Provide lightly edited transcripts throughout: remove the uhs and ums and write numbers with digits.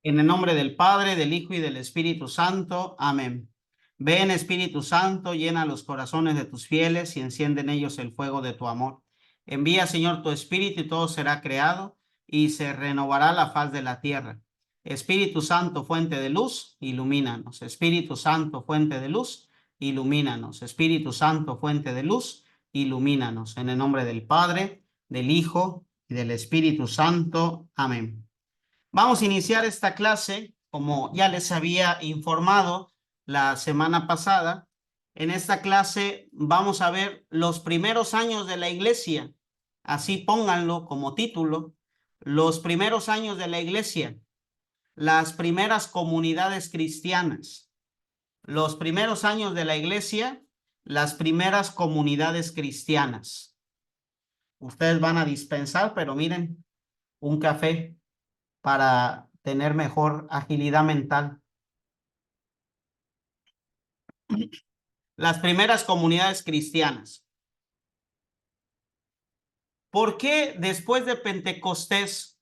En el nombre del Padre, del Hijo y del Espíritu Santo. Amén. Ven, Espíritu Santo, llena los corazones de tus fieles y enciende en ellos el fuego de tu amor. Envía, Señor, tu Espíritu y todo será creado y se renovará la faz de la tierra. Espíritu Santo, fuente de luz, ilumínanos. Espíritu Santo, fuente de luz, ilumínanos. Espíritu Santo, fuente de luz, ilumínanos. En el nombre del Padre, del Hijo y del Espíritu Santo. Amén. Vamos a iniciar esta clase, como ya les había informado la semana pasada. En esta clase vamos a ver los primeros años de la iglesia. Así pónganlo como título. Los primeros años de la iglesia. Las primeras comunidades cristianas. Los primeros años de la iglesia. Las primeras comunidades cristianas. Ustedes van a dispensar, pero miren, un café para tener mejor agilidad mental. Las primeras comunidades cristianas. ¿Por qué después de Pentecostés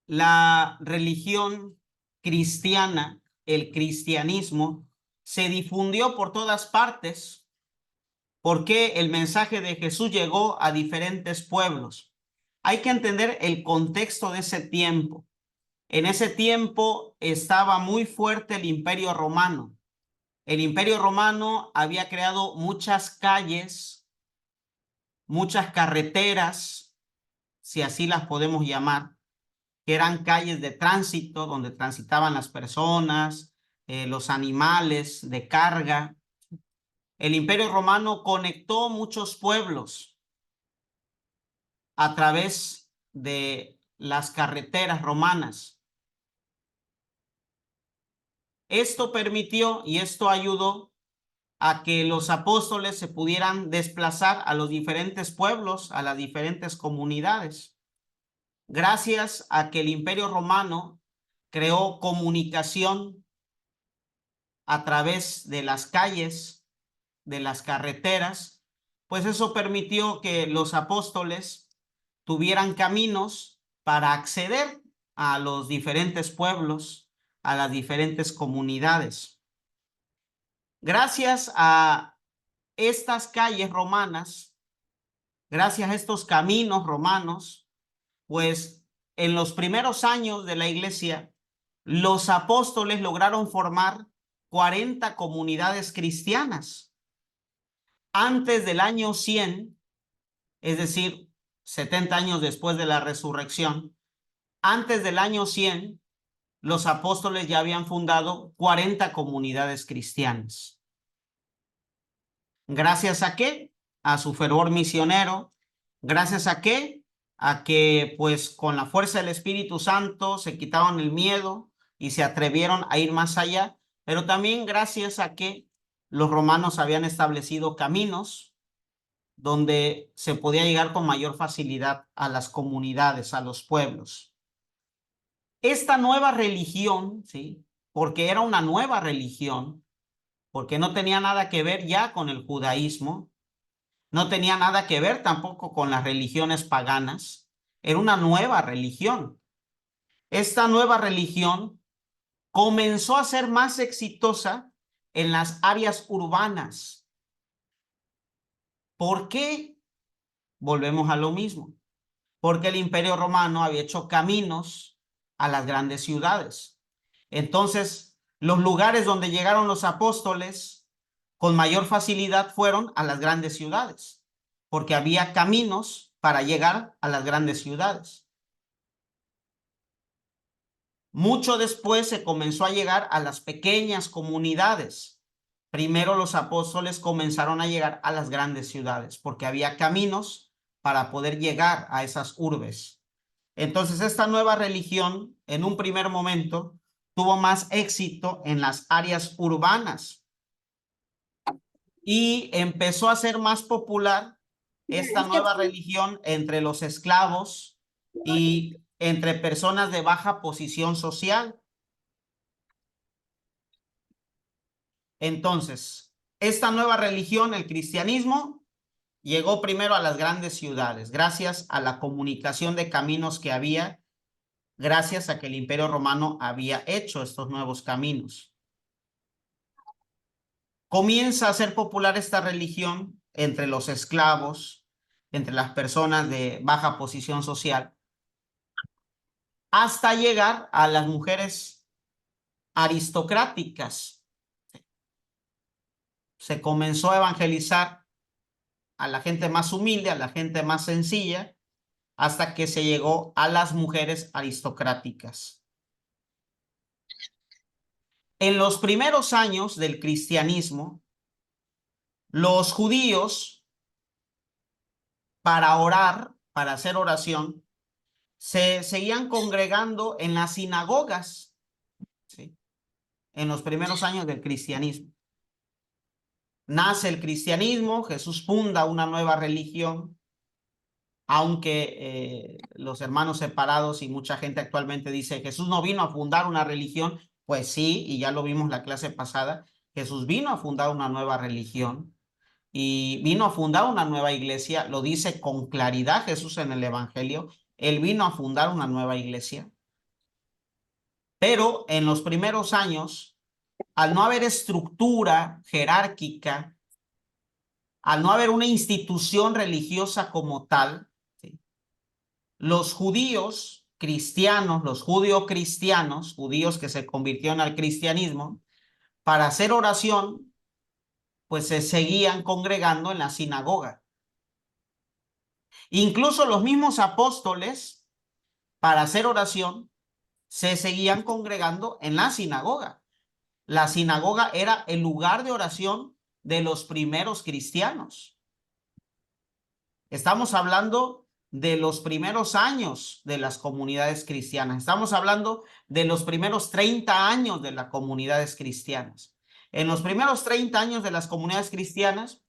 la religión cristiana, el cristianismo, se difundió por todas partes? ¿Por qué el mensaje de Jesús llegó a diferentes pueblos? Hay que entender el contexto de ese tiempo. En ese tiempo estaba muy fuerte el Imperio Romano. El Imperio Romano había creado muchas calles, muchas carreteras, si así las podemos llamar, que eran calles de tránsito donde transitaban las personas, los animales de carga. El Imperio Romano conectó muchos pueblos a través de las carreteras romanas. Esto permitió y esto ayudó a que los apóstoles se pudieran desplazar a los diferentes pueblos, a las diferentes comunidades. Gracias a que el Imperio Romano creó comunicación a través de las calles, de las carreteras, pues eso permitió que los apóstoles tuvieran caminos para acceder a los diferentes pueblos, a las diferentes comunidades. Gracias a estas calles romanas, gracias a estos caminos romanos, pues en los primeros años de la iglesia, los apóstoles lograron formar 40 comunidades cristianas. Antes del año 100, es decir, 70 años después de la resurrección, antes del año 100, los apóstoles ya habían fundado 40 comunidades cristianas. ¿Gracias a qué? A su fervor misionero. ¿Gracias a qué? A que pues con la fuerza del Espíritu Santo se quitaron el miedo y se atrevieron a ir más allá, pero también gracias a que los romanos habían establecido caminos donde se podía llegar con mayor facilidad a las comunidades, a los pueblos. Esta nueva religión, ¿sí? Porque era una nueva religión, porque no tenía nada que ver ya con el judaísmo, no tenía nada que ver tampoco con las religiones paganas, era una nueva religión. Esta nueva religión comenzó a ser más exitosa en las áreas urbanas. ¿Por qué? Volvemos a lo mismo. Porque el Imperio Romano había hecho caminos a las grandes ciudades. Entonces, los lugares donde llegaron los apóstoles con mayor facilidad fueron a las grandes ciudades, porque había caminos para llegar a las grandes ciudades. Mucho después se comenzó a llegar a las pequeñas comunidades. Primero los apóstoles comenzaron a llegar a las grandes ciudades, porque había caminos para poder llegar a esas urbes. Entonces, esta nueva religión, en un primer momento, tuvo más éxito en las áreas urbanas y empezó a ser más popular esta nueva religión entre los esclavos y entre personas de baja posición social. Entonces, esta nueva religión, el cristianismo, llegó primero a las grandes ciudades, gracias a la comunicación de caminos que había gracias a que el Imperio Romano había hecho estos nuevos caminos. Comienza a ser popular esta religión entre los esclavos, entre las personas de baja posición social, hasta llegar a las mujeres aristocráticas. Se comenzó a evangelizar a la gente más humilde, a la gente más sencilla, hasta que se llegó a las mujeres aristocráticas. En los primeros años del cristianismo, los judíos, para orar, para hacer oración, se seguían congregando en las sinagogas, ¿sí? En los primeros años del cristianismo. Nace el cristianismo, Jesús funda una nueva religión, aunque los hermanos separados y mucha gente actualmente dice Jesús no vino a fundar una religión, pues sí, y ya lo vimos la clase pasada, Jesús vino a fundar una nueva religión y vino a fundar una nueva iglesia, lo dice con claridad Jesús en el Evangelio, él vino a fundar una nueva iglesia. Pero en los primeros años, al no haber estructura jerárquica, al no haber una institución religiosa como tal, ¿sí? Los judíos cristianos, los judio-cristianos, judíos que se convirtieron al cristianismo, para hacer oración, pues se seguían congregando en la sinagoga. Incluso los mismos apóstoles, para hacer oración, se seguían congregando en la sinagoga. La sinagoga era el lugar de oración de los primeros cristianos. Estamos hablando de los primeros años de las comunidades cristianas. Estamos hablando de los primeros 30 años de las comunidades cristianas. En los primeros 30 años de las comunidades cristianas,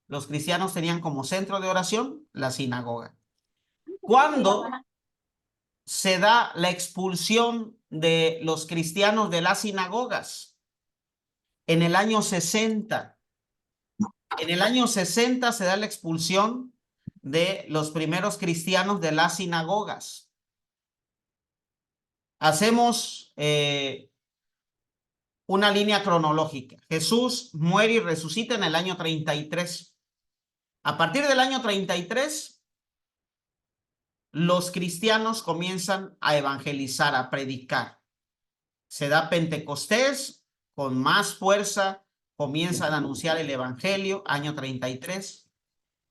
los cristianos tenían como centro de oración la sinagoga. Cuando se da la expulsión de los cristianos de las sinagogas? En el año 60. En el año 60 se da la expulsión de los primeros cristianos de las sinagogas. Hacemos una línea cronológica. Jesús muere y resucita en el año 33. A partir del año 33, los cristianos comienzan a evangelizar, a predicar. Se da Pentecostés, con más fuerza comienzan a anunciar el evangelio, año 33.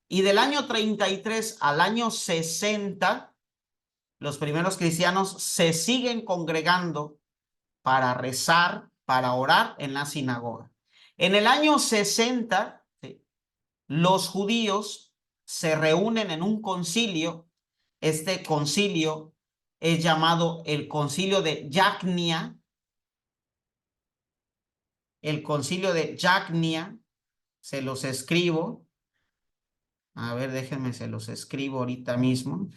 Y del año 33 al año 60, los primeros cristianos se siguen congregando para rezar, para orar en la sinagoga. En el año 60, ¿sí?, los judíos se reúnen en un concilio. Este concilio es llamado el concilio de Yacnia. El concilio de Yacnia, se los escribo. A ver, déjenme, se los escribo ahorita mismo.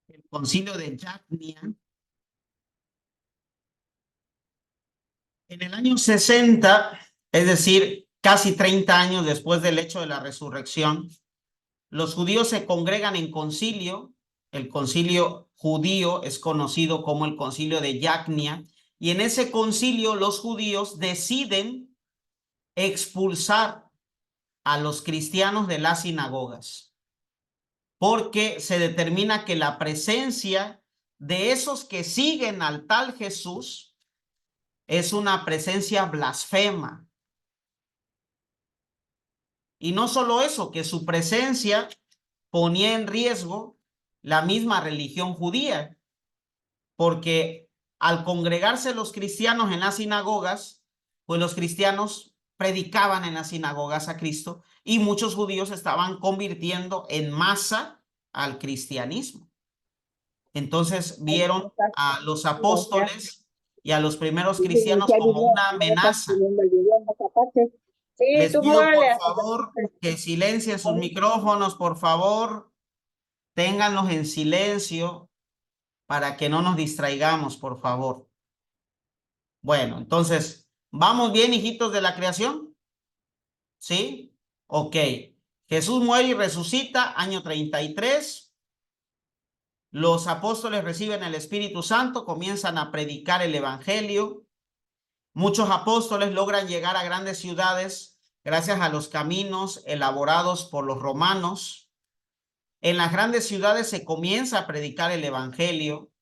El concilio de Yacnia. En el año 60, es decir, casi 30 años después del hecho de la resurrección, los judíos se congregan en concilio. El concilio judío es conocido como el concilio de Yacnia, y en ese concilio los judíos deciden expulsar a los cristianos de las sinagogas, porque se determina que la presencia de esos que siguen al tal Jesús es una presencia blasfema. Y no solo eso, que su presencia ponía en riesgo la misma religión judía, porque al congregarse los cristianos en las sinagogas, pues los cristianos predicaban en las sinagogas a Cristo y muchos judíos estaban convirtiendo en masa al cristianismo. Entonces vieron a los apóstoles y a los primeros cristianos como una amenaza. Les pido por favor que silencien sus micrófonos, por favor, ténganlos en silencio para que no nos distraigamos, por favor. Bueno, entonces, ¿vamos bien, hijitos de la creación? ¿Sí? Ok. Jesús muere y resucita, año 33. Los apóstoles reciben el Espíritu Santo, comienzan a predicar el Evangelio. Muchos apóstoles logran llegar a grandes ciudades gracias a los caminos elaborados por los romanos. En las grandes ciudades se comienza a predicar el Evangelio.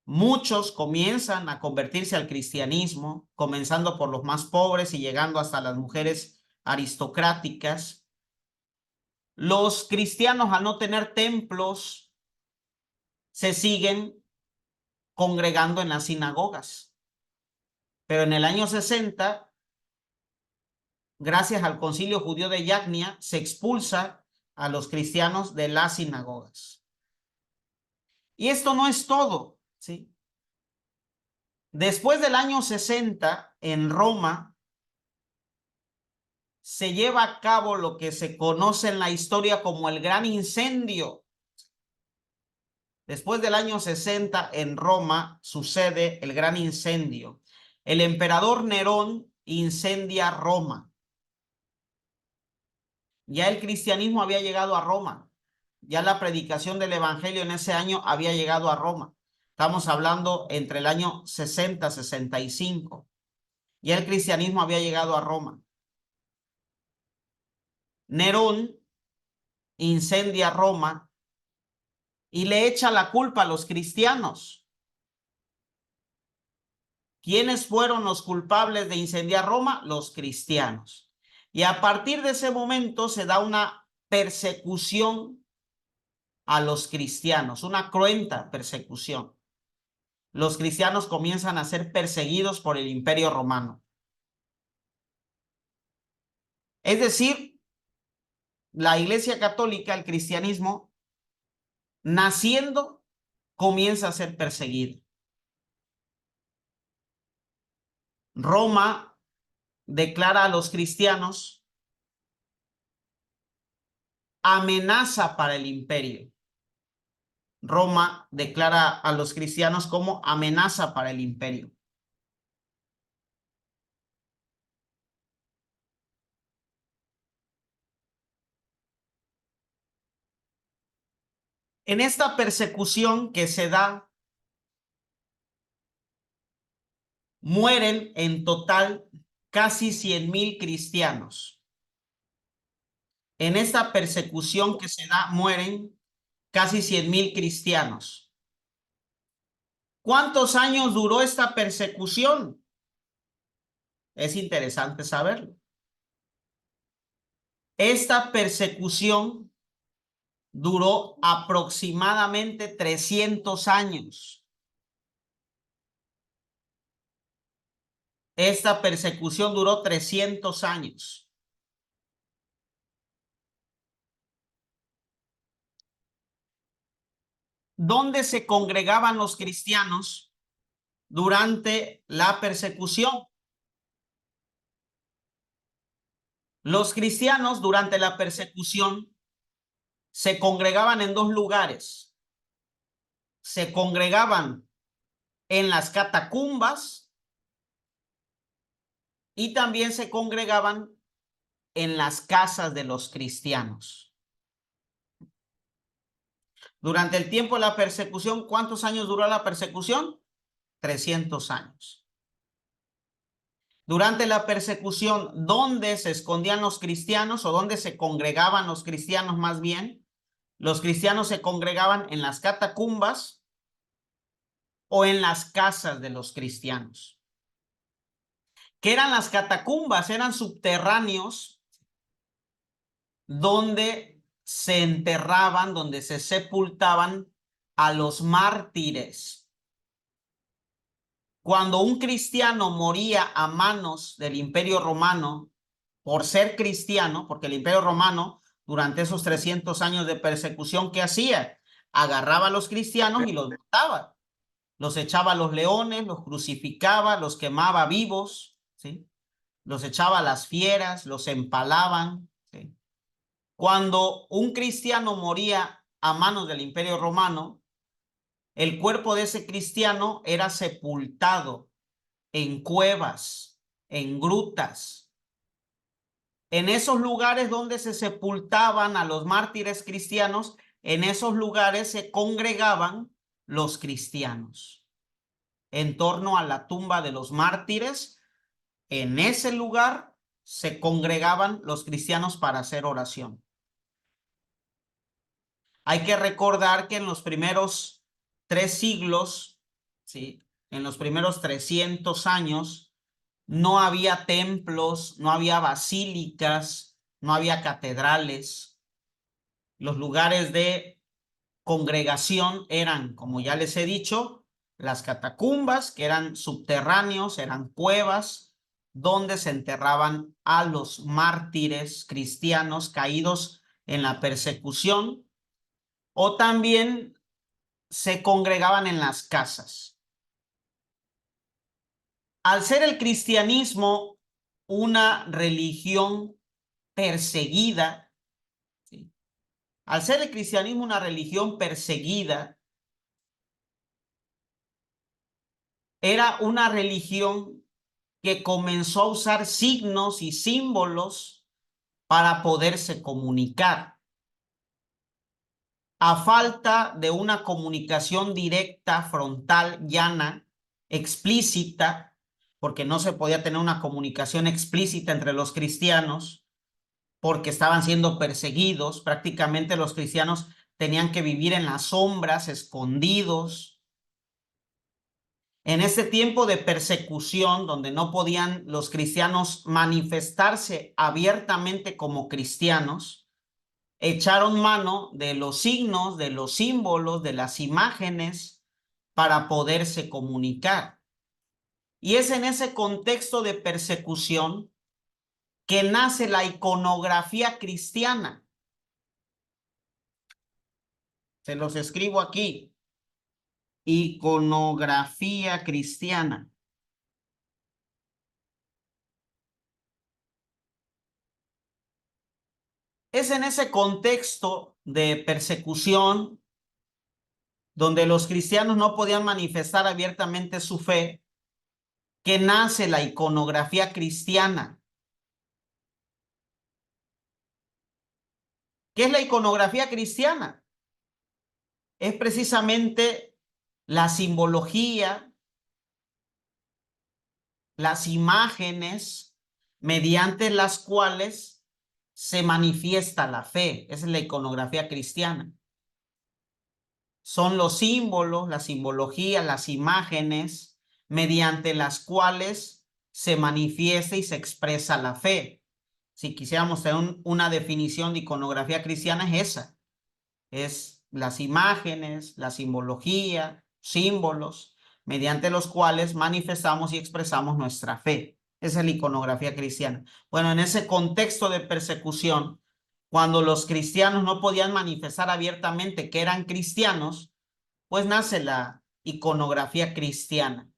Muchos comienzan a convertirse al cristianismo, comenzando por los más pobres y llegando hasta las mujeres aristocráticas. Los cristianos, al no tener templos, se siguen congregando en las sinagogas. Pero en el año 60, gracias al concilio judío de Yagnia, se expulsa a los cristianos de las sinagogas. Y esto no es todo, ¿sí? Después del año 60, en Roma, se lleva a cabo lo que se conoce en la historia como el Gran Incendio. Después del año 60, en Roma, sucede el Gran Incendio. El emperador Nerón incendia Roma. Ya el cristianismo había llegado a Roma. Ya la predicación del evangelio en ese año había llegado a Roma. Estamos hablando entre el año 60 y 65. Ya el cristianismo había llegado a Roma. Nerón incendia Roma y le echa la culpa a los cristianos. ¿Quiénes fueron los culpables de incendiar Roma? Los cristianos. Y a partir de ese momento se da una persecución a los cristianos, una cruenta persecución. Los cristianos comienzan a ser perseguidos por el Imperio Romano. Es decir, la Iglesia Católica, el cristianismo, naciendo, comienza a ser perseguido. Roma declara a los cristianos amenaza para el imperio. Roma declara a los cristianos como amenaza para el imperio. En esta persecución que se da, mueren en total casi 100,000 cristianos. En esta persecución que se da, mueren casi 100,000 cristianos. ¿Cuántos años duró esta persecución? Es interesante saberlo. Esta persecución duró aproximadamente 300 años. Esta persecución duró 300 años. ¿Dónde se congregaban los cristianos durante la persecución? Los cristianos durante la persecución se congregaban en dos lugares. Se congregaban en las catacumbas y también se congregaban en las casas de los cristianos. Durante el tiempo de la persecución, ¿cuántos años duró la persecución? 300 años. Durante la persecución, ¿dónde se escondían los cristianos o dónde se congregaban los cristianos más bien? Los cristianos se congregaban en las catacumbas o en las casas de los cristianos. ¿Qué eran las catacumbas? Eran subterráneos donde se enterraban, donde se sepultaban a los mártires. Cuando un cristiano moría a manos del Imperio Romano por ser cristiano, porque el Imperio Romano durante esos 300 años de persecución, ¿qué hacía? Agarraba a los cristianos y los mataba. Los echaba a los leones, los crucificaba, los quemaba vivos, ¿sí? Los echaba a las fieras, los empalaban, ¿sí? Cuando un cristiano moría a manos del Imperio Romano, el cuerpo de ese cristiano era sepultado en cuevas, en grutas, En esos lugares donde se sepultaban a los mártires cristianos, en esos lugares se congregaban los cristianos. En torno a la tumba de los mártires, en ese lugar se congregaban los cristianos para hacer oración. Hay que recordar que en los primeros 3 siglos, ¿sí? En los primeros 300 años, no había templos, no había basílicas, no había catedrales. Los lugares de congregación eran, como ya les he dicho, las catacumbas, que eran subterráneos, eran cuevas donde se enterraban a los mártires cristianos caídos en la persecución, o también se congregaban en las casas. Al ser el cristianismo una religión perseguida, ¿sí? Al ser el cristianismo una religión perseguida, era una religión que comenzó a usar signos y símbolos para poderse comunicar. A falta de una comunicación directa, frontal, llana, explícita, porque no se podía tener una comunicación explícita entre los cristianos, porque estaban siendo perseguidos. Prácticamente los cristianos tenían que vivir en las sombras, escondidos. En este tiempo de persecución, donde no podían los cristianos manifestarse abiertamente como cristianos, echaron mano de los signos, de los símbolos, de las imágenes para poderse comunicar. Y es en ese contexto de persecución que nace la iconografía cristiana. Se los escribo aquí. Iconografía cristiana. Es en ese contexto de persecución donde los cristianos no podían manifestar abiertamente su fe que nace la iconografía cristiana. ¿Qué es la iconografía cristiana? Es precisamente la simbología, las imágenes mediante las cuales se manifiesta la fe. Esa es la iconografía cristiana. Son los símbolos, la simbología, las imágenes mediante las cuales se manifiesta y se expresa la fe. Si quisiéramos tener una definición de iconografía cristiana, es esa. Es las imágenes, la simbología, símbolos, mediante los cuales manifestamos y expresamos nuestra fe. Esa es la iconografía cristiana. Bueno, en ese contexto de persecución, cuando los cristianos no podían manifestar abiertamente que eran cristianos, pues nace la iconografía cristiana.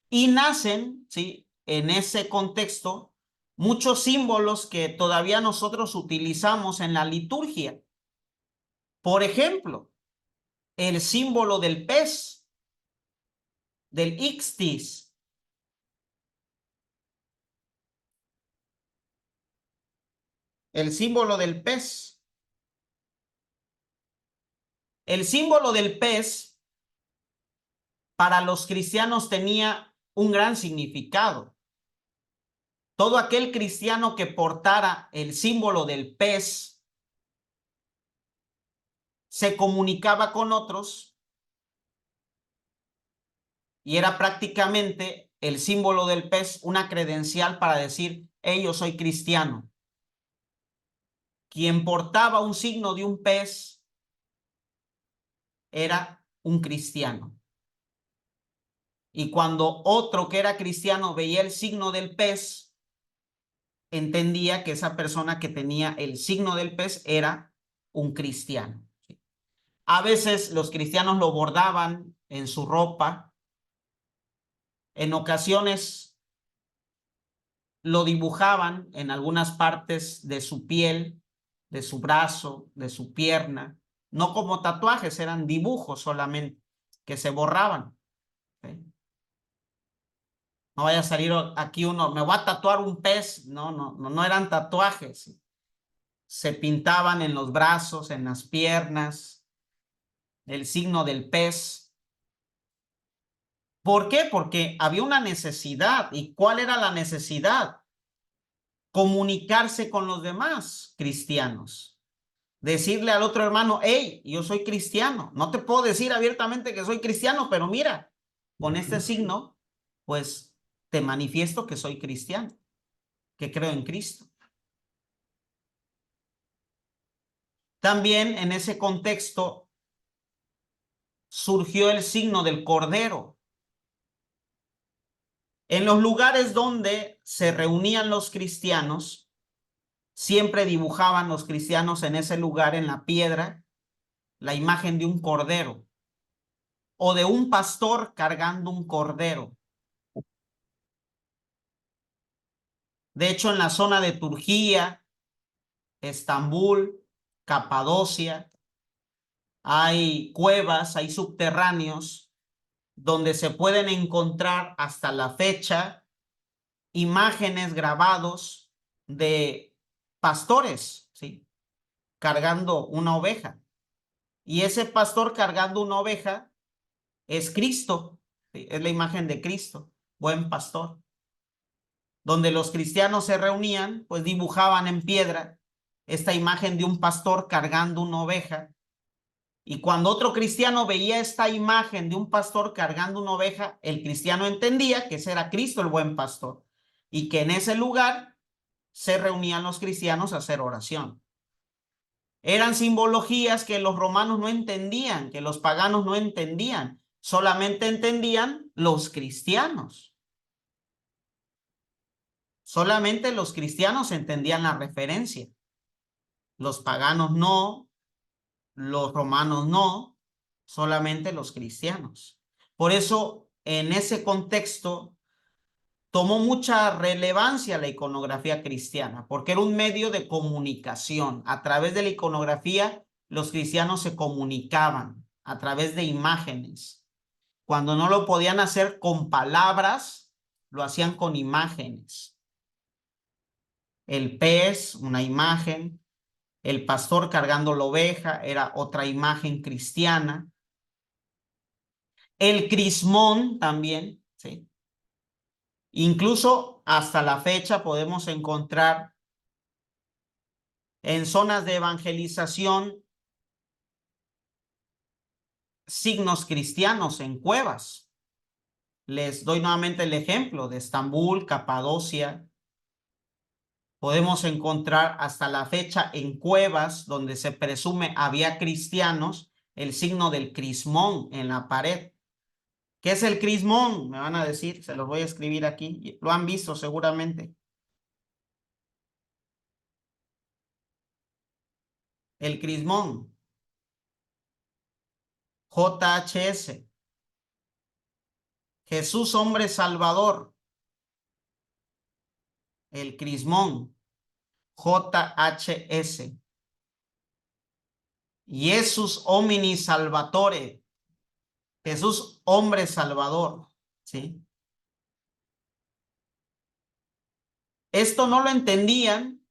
Y nacen, ¿sí?, en ese contexto, muchos símbolos que todavía nosotros utilizamos en la liturgia. Por ejemplo, el símbolo del pez, del ixtis. El símbolo del pez. El símbolo del pez para los cristianos tenía un gran significado. Todo aquel cristiano que portara el símbolo del pez se comunicaba con otros y era prácticamente el símbolo del pez una credencial para decir, hey, yo soy cristiano. Quien portaba un signo de un pez era un cristiano. Y cuando otro que era cristiano veía el signo del pez, entendía que esa persona que tenía el signo del pez era un cristiano. A veces los cristianos lo bordaban en su ropa. En ocasiones lo dibujaban en algunas partes de su piel, de su brazo, de su pierna. No como tatuajes, eran dibujos solamente que se borraban. ¿Sí? No vaya a salir aquí uno, me voy a tatuar un pez. No, no, no, no eran tatuajes. Se pintaban en los brazos, en las piernas, el signo del pez. ¿Por qué? Porque había una necesidad. ¿Y cuál era la necesidad? Comunicarse con los demás cristianos. Decirle al otro hermano, hey, yo soy cristiano. No te puedo decir abiertamente que soy cristiano, pero mira, con este signo, pues te manifiesto que soy cristiano, que creo en Cristo. También en ese contexto surgió el signo del cordero. En los lugares donde se reunían los cristianos, siempre dibujaban los cristianos en ese lugar, en la piedra, la imagen de un cordero o de un pastor cargando un cordero. De hecho, en la zona de Turquía, Estambul, Capadocia, hay cuevas, hay subterráneos donde se pueden encontrar hasta la fecha imágenes grabados de pastores, ¿sí? Cargando una oveja. Y ese pastor cargando una oveja es Cristo, ¿sí? Es la imagen de Cristo, buen pastor. Donde los cristianos se reunían, pues dibujaban en piedra esta imagen de un pastor cargando una oveja. Y cuando otro cristiano veía esta imagen de un pastor cargando una oveja, el cristiano entendía que ese era Cristo el buen pastor y que en ese lugar se reunían los cristianos a hacer oración. Eran simbologías que los romanos no entendían, que los paganos no entendían, solamente entendían los cristianos. Solamente los cristianos entendían la referencia. Los paganos no, los romanos no, solamente los cristianos. Por eso, en ese contexto, tomó mucha relevancia la iconografía cristiana, porque era un medio de comunicación. A través de la iconografía, los cristianos se comunicaban a través de imágenes. Cuando no lo podían hacer con palabras, lo hacían con imágenes. El pez, una imagen. El pastor cargando la oveja era otra imagen cristiana. El crismón también, ¿sí? Incluso hasta la fecha podemos encontrar en zonas de evangelización signos cristianos en cuevas. Les doy nuevamente el ejemplo de Estambul, Capadocia. Podemos encontrar hasta la fecha en cuevas donde se presume había cristianos el signo del crismón en la pared. ¿Qué es el crismón? Me van a decir, se los voy a escribir aquí. Lo han visto seguramente. El crismón. JHS. Jesús hombre salvador. El crismón. JHS. Jesús homini salvatore. Jesús hombre salvador. ¿Sí? Esto no lo entendían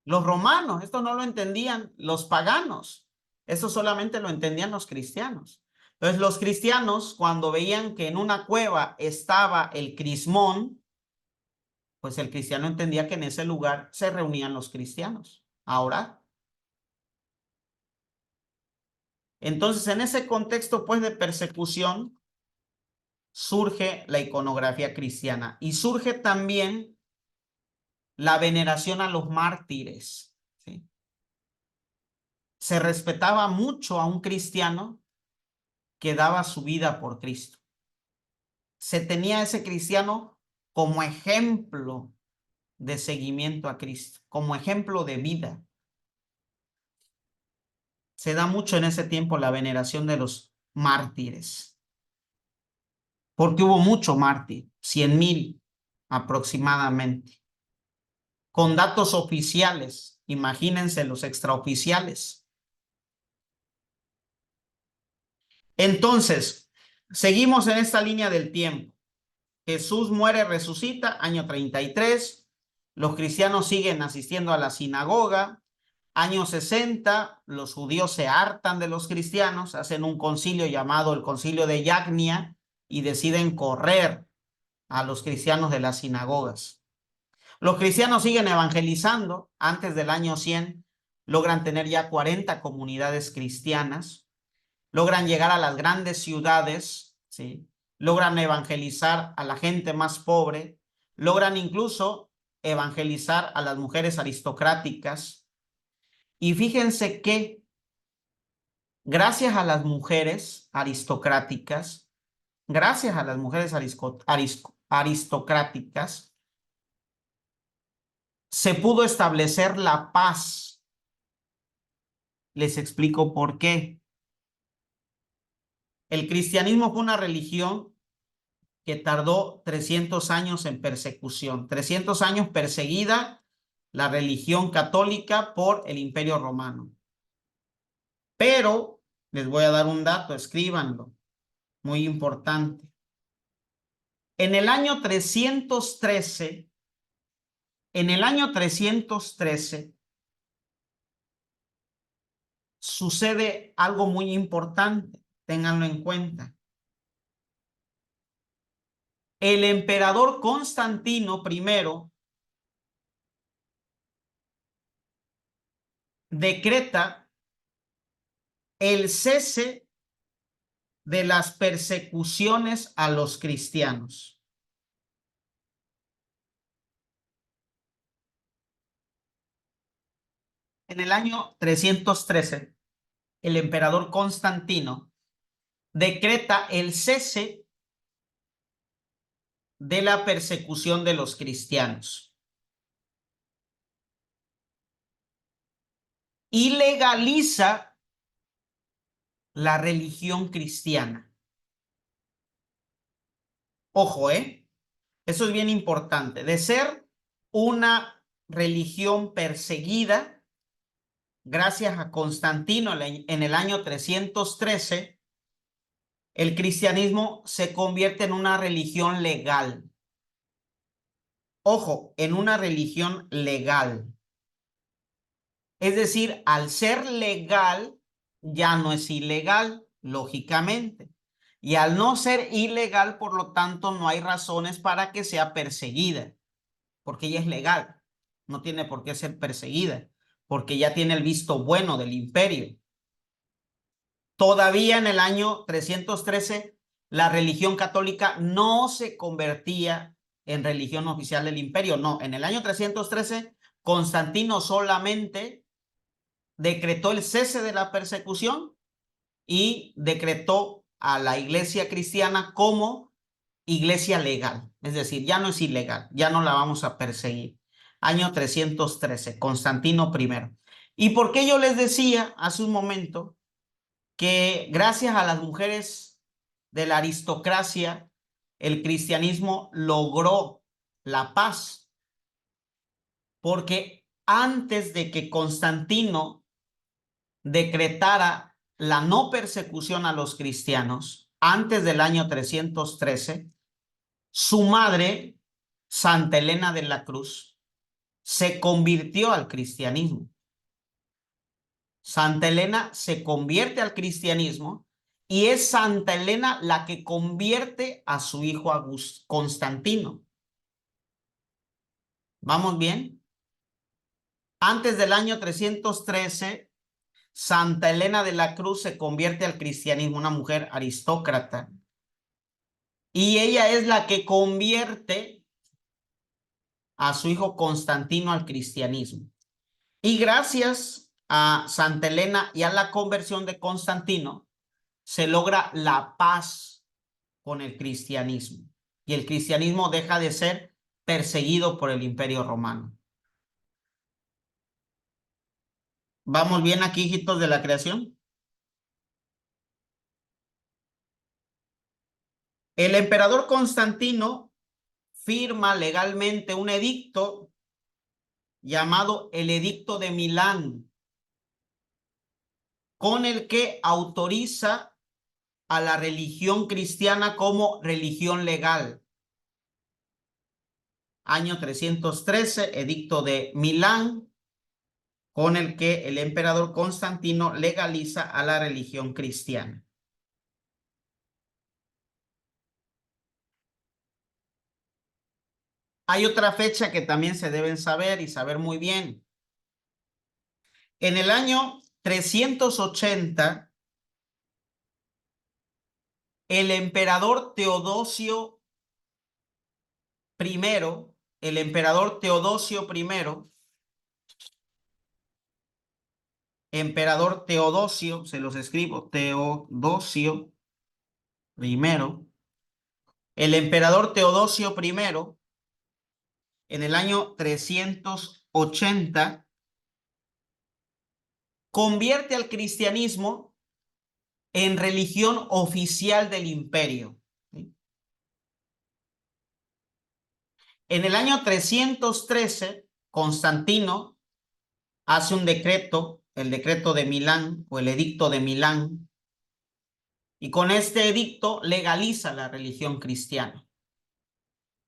los romanos, esto no lo entendían los paganos, esto solamente lo entendían los cristianos. Entonces los cristianos, cuando veían que en una cueva estaba el crismón, pues el cristiano entendía que en ese lugar se reunían los cristianos a orar. Entonces, en ese contexto pues de persecución, surge la iconografía cristiana y surge también la veneración a los mártires, ¿sí? Se respetaba mucho a un cristiano que daba su vida por Cristo. Se tenía a ese cristiano como ejemplo de seguimiento a Cristo, como ejemplo de vida. Se da mucho en ese tiempo la veneración de los mártires, porque hubo mucho mártir, 100,000 aproximadamente, con datos oficiales, imagínense los extraoficiales. Entonces, seguimos en esta línea del tiempo. Jesús muere, resucita, año 33. Los cristianos siguen asistiendo a la sinagoga. Año 60, los judíos se hartan de los cristianos, hacen un concilio llamado el Concilio de Yagnia y deciden correr a los cristianos de las sinagogas. Los cristianos siguen evangelizando. Antes del año 100 logran tener ya 40 comunidades cristianas, logran llegar a las grandes ciudades, ¿sí? Logran evangelizar a la gente más pobre, logran incluso evangelizar a las mujeres aristocráticas. Y fíjense que gracias a las mujeres aristocráticas, gracias a las mujeres aristocráticas, se pudo establecer la paz. Les explico por qué. El cristianismo fue una religión que tardó 300 años en persecución, 300 años perseguida la religión católica por el Imperio Romano. Pero les voy a dar un dato, escríbanlo, muy importante. En el año 313, sucede algo muy importante, ténganlo en cuenta. El emperador Constantino I decreta el cese de las persecuciones a los cristianos. En el año 313, el emperador Constantino decreta el cese de la persecución de los cristianos y legaliza la religión cristiana. Ojo, eso es bien importante. De ser una religión perseguida, gracias a Constantino en el año 313, el cristianismo se convierte en una religión legal. Ojo, en una religión legal. Es decir, al ser legal, ya no es ilegal, lógicamente. Y al no ser ilegal, por lo tanto, no hay razones para que sea perseguida, porque ella es legal. No tiene por qué ser perseguida, porque ya tiene el visto bueno del imperio. Todavía en el año 313, la religión católica no se convertía en religión oficial del imperio. No, en el año 313, Constantino solamente decretó el cese de la persecución y decretó a la iglesia cristiana como iglesia legal. Es decir, ya no es ilegal, ya no la vamos a perseguir. Año 313, Constantino I. ¿Y por qué yo les decía hace un momento que gracias a las mujeres de la aristocracia, el cristianismo logró la paz? Porque antes de que Constantino decretara la no persecución a los cristianos, antes del año 313, su madre, Santa Elena de la Cruz, se convirtió al cristianismo. Santa Elena se convierte al cristianismo y es Santa Elena la que convierte a su hijo Constantino. ¿Vamos bien? Antes del año 313, Santa Elena de la Cruz se convierte al cristianismo, una mujer aristócrata. Y ella es la que convierte a su hijo Constantino al cristianismo. Y gracias a Santa Elena y a la conversión de Constantino, se logra la paz con el cristianismo. Y el cristianismo deja de ser perseguido por el Imperio Romano. ¿Vamos bien aquí, hijitos de la creación? El emperador Constantino firma legalmente un edicto llamado el Edicto de Milán, con el que autoriza a la religión cristiana como religión legal. año 313, edicto de Milán, con el que el emperador Constantino legaliza a la religión cristiana. Hay otra fecha que también se deben saber y saber muy bien. En el año 380, el emperador Teodosio I, el emperador Teodosio I, emperador Teodosio, se los escribo, Teodosio I, el emperador Teodosio I, en el año 380, convierte al cristianismo en religión oficial del imperio. En el año 313, Constantino hace un decreto, el decreto de Milán o el edicto de Milán, y con este edicto legaliza la religión cristiana.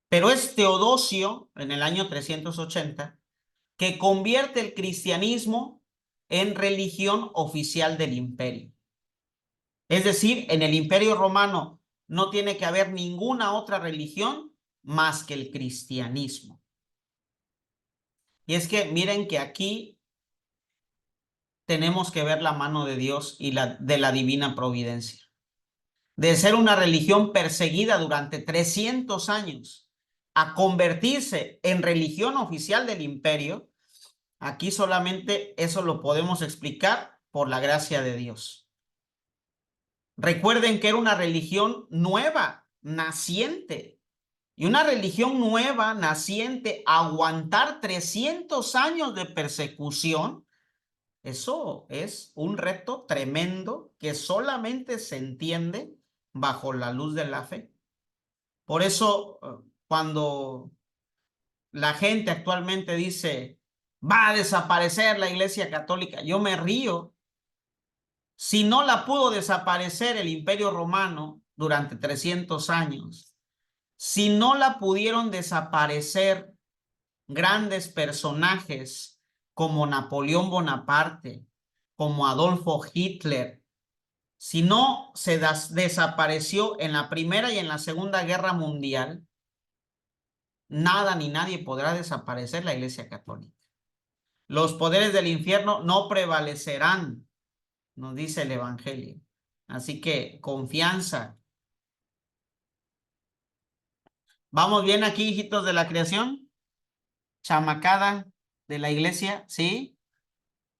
Pero es Teodosio, en el año 380, que convierte el cristianismo en religión oficial del imperio. Es decir, en el imperio romano no tiene que haber ninguna otra religión más que el cristianismo. Y es que miren que aquí tenemos que ver la mano de Dios y de la divina providencia. De ser una religión perseguida durante 300 años a convertirse en religión oficial del imperio, aquí solamente eso lo podemos explicar por la gracia de Dios. Recuerden que era una religión nueva, naciente. Y una religión nueva, naciente, aguantar 300 años de persecución, eso es un reto tremendo que solamente se entiende bajo la luz de la fe. Por eso, cuando la gente actualmente dice, va a desaparecer la Iglesia Católica, yo me río. Si no la pudo desaparecer el Imperio Romano durante 300 años, si no la pudieron desaparecer grandes personajes como Napoleón Bonaparte, como Adolfo Hitler, si no se desapareció en la Primera y en la Segunda Guerra Mundial, nada ni nadie podrá desaparecer la Iglesia Católica. Los poderes del infierno no prevalecerán, nos dice el Evangelio. Así que confianza. ¿Vamos bien aquí, hijitos de la creación? Chamacada de la iglesia, ¿sí?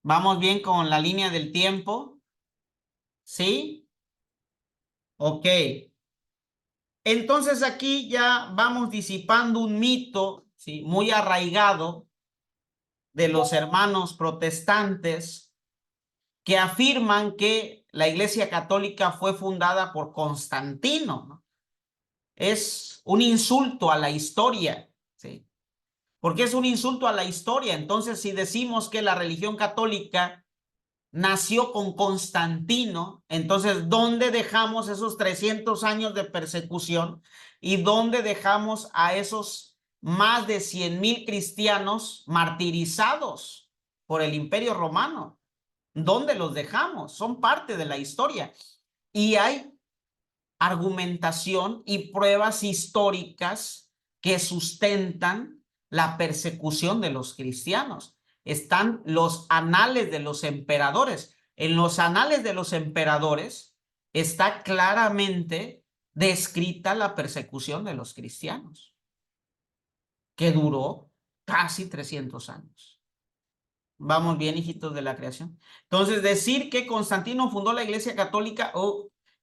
¿Vamos bien con la línea del tiempo? ¿Sí? Ok. Entonces aquí ya vamos disipando un mito, ¿sí?, muy arraigado de los hermanos protestantes que afirman que la Iglesia Católica fue fundada por Constantino, ¿no? Es un insulto a la historia, ¿sí? Porque es un insulto a la historia. Entonces, si decimos que la religión católica nació con Constantino, entonces, ¿dónde dejamos esos 300 años de persecución? ¿Y dónde dejamos a esos más de 100,000 cristianos martirizados por el Imperio Romano? ¿Dónde los dejamos? Son parte de la historia. Y hay argumentación y pruebas históricas que sustentan la persecución de los cristianos. Están los anales de los emperadores. En los anales de los emperadores está claramente descrita la persecución de los cristianos, que duró casi 300 años. Vamos bien, hijitos de la creación. Entonces, decir que Constantino fundó la Iglesia Católica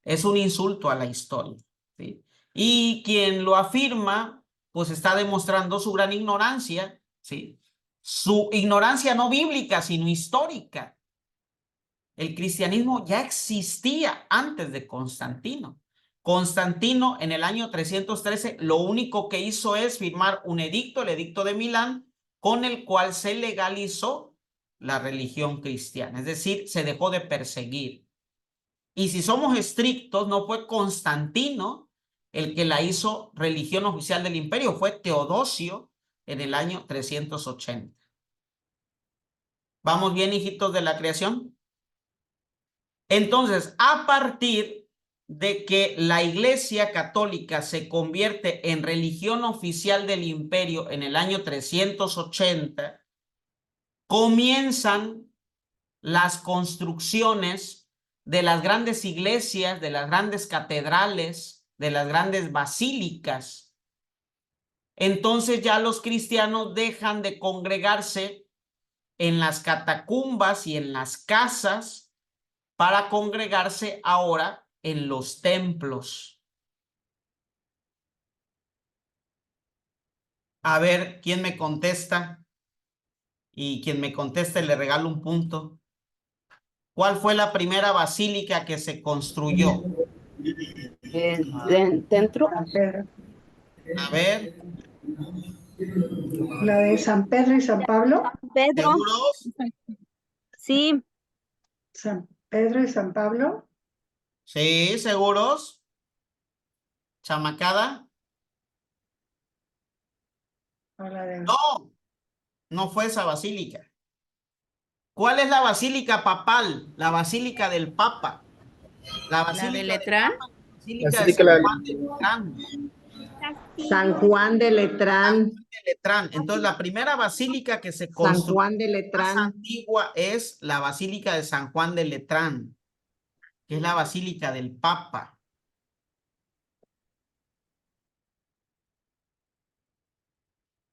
es un insulto a la historia, ¿sí? Y quien lo afirma, pues está demostrando su gran ignorancia, ¿sí? Su ignorancia no bíblica, sino histórica. El cristianismo ya existía antes de Constantino. Constantino, en el año 313, lo único que hizo es firmar un edicto, el edicto de Milán, con el cual se legalizó la religión cristiana. Es decir, se dejó de perseguir. Y si somos estrictos, no fue Constantino el que la hizo religión oficial del imperio, fue Teodosio, en el año 380. ¿Vamos bien, hijitos de la creación? Entonces, a partir de que la Iglesia Católica se convierte en religión oficial del imperio en el año 380, comienzan las construcciones de las grandes iglesias, de las grandes catedrales, de las grandes basílicas. Entonces ya los cristianos dejan de congregarse en las catacumbas y en las casas para congregarse ahora en los templos. A ver, ¿quién me contesta? Y quien me conteste le regalo un punto. ¿Cuál fue la primera basílica que se construyó? Dentro. A ver, La de San Pedro y San Pablo. Pedro. ¿seguros? Sí. San Pedro y San Pablo. Sí, ¿seguros? ¿Chamacada? O la de... No, no fue esa basílica. ¿Cuál es la basílica papal? La basílica del Papa. La basílica de del Letrán. Papa, la basílica de San Juan de Letrán. San Juan de Letrán. De Letrán. Entonces, la primera basílica que se San construyó Juan de más Letrán. antigua es la basílica de San Juan de Letrán, que es la basílica del Papa.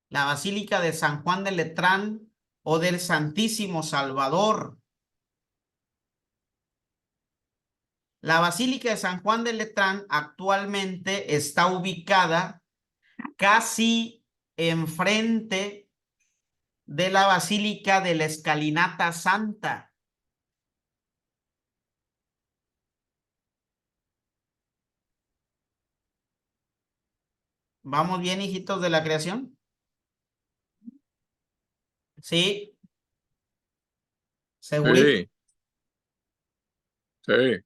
La basílica de San Juan de Letrán o del Santísimo Salvador. La basílica de San Juan de Letrán actualmente está ubicada casi enfrente de la basílica de la Escalinata Santa. ¿Vamos bien, hijitos de la creación? ¿Sí? ¿Segurito? Sí. Sí.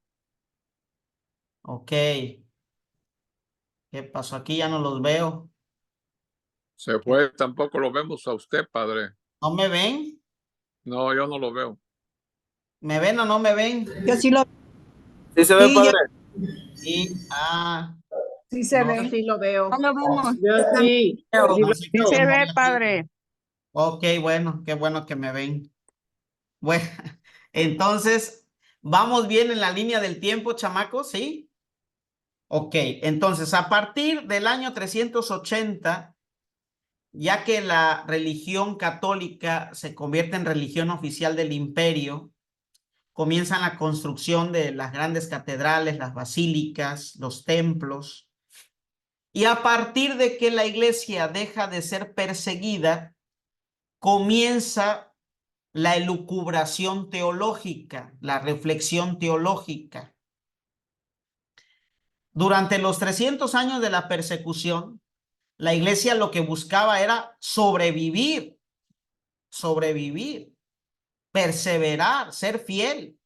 Ok. ¿Qué pasó aquí? Ya no los veo. Se fue, tampoco lo vemos a usted, padre. ¿No me ven? No, yo no lo veo. ¿Me ven o no me ven? Yo sí lo... Sí se ve, Sí, padre. Sí. Sí se No ve. Yo sí lo veo. No lo vemos. Yo sí. no sé Sí qué se tengo ve, aquí. padre. Ok, bueno, qué bueno que me ven. Bueno, entonces, ¿vamos bien en la línea del tiempo, chamacos? ¿Sí? Ok, entonces, a partir del año 380, ya que la religión católica se convierte en religión oficial del imperio, comienzan la construcción de las grandes catedrales, las basílicas, los templos. Y a partir de que la iglesia deja de ser perseguida, comienza la elucubración teológica, la reflexión teológica. Durante los 300 años de la persecución, la iglesia lo que buscaba era sobrevivir, perseverar, ser fiel.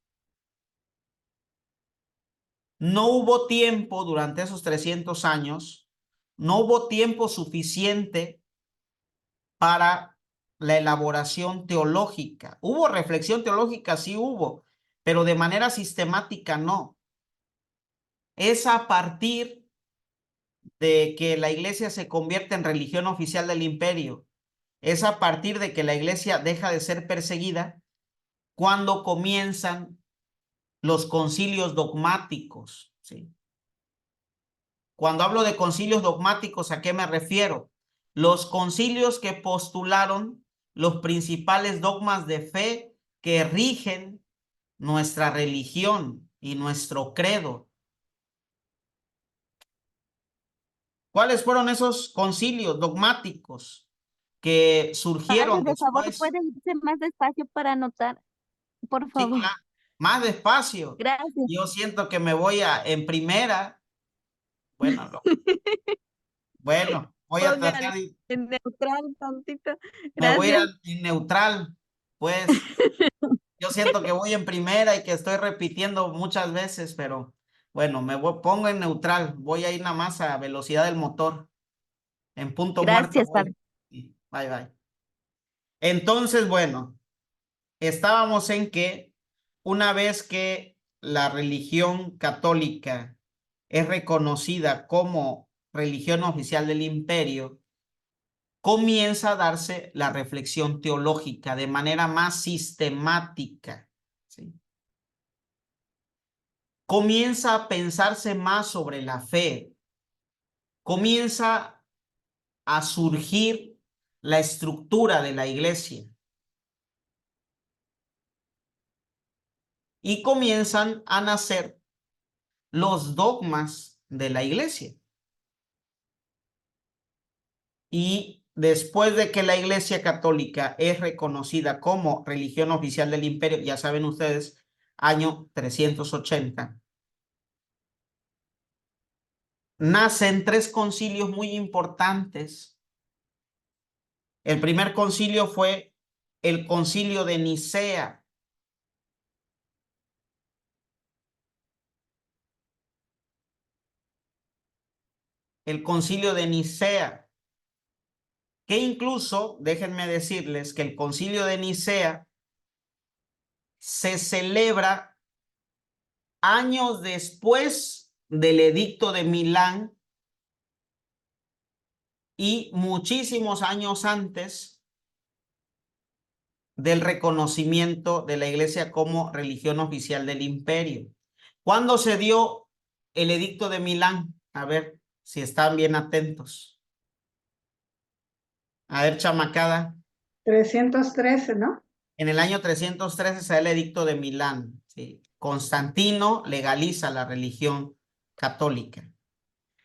No hubo tiempo durante esos 300 años, no hubo tiempo suficiente para la elaboración teológica. Hubo reflexión teológica, sí hubo, pero de manera sistemática no. Es a partir de que la iglesia se convierte en religión oficial del imperio, es a partir de que la iglesia deja de ser perseguida cuando comienzan los concilios dogmáticos, ¿sí? Cuando hablo de concilios dogmáticos, ¿a qué me refiero? Los concilios que postularon los principales dogmas de fe que rigen nuestra religión y nuestro credo. ¿Cuáles fueron esos concilios dogmáticos que surgieron Padre, de favor, después? ¿puede irse más despacio para anotar? Por Sí, favor. claro, más despacio. Gracias. Yo siento que me voy en primera. Bueno, voy a tratar Póngalo de, en neutral, tantito. me voy a ir Gracias. en neutral. Pues yo siento que voy en primera y que estoy repitiendo muchas veces, pero bueno, pongo en neutral. Voy a ir nada más a velocidad del motor. En punto muerto Gracias, voy. padre. Bye, bye. Entonces, bueno, estábamos en que una vez que la religión católica es reconocida como religión oficial del imperio, comienza a darse la reflexión teológica de manera más sistemática, ¿sí? Comienza a pensarse más sobre la fe, comienza a surgir la estructura de la iglesia y comienzan a nacer los dogmas de la iglesia. Y después de que la Iglesia Católica es reconocida como religión oficial del imperio, ya saben ustedes, año 380, nacen tres concilios muy importantes. El primer concilio fue el concilio de Nicea. El concilio de Nicea, que incluso, déjenme decirles que el concilio de Nicea se celebra años después del edicto de Milán y muchísimos años antes del reconocimiento de la iglesia como religión oficial del imperio. ¿Cuándo se dio el edicto de Milán? A ver si están bien atentos. A ver, chamacada. 313, ¿no? En el año 313 se da el edicto de Milán, ¿sí? Constantino legaliza la religión católica.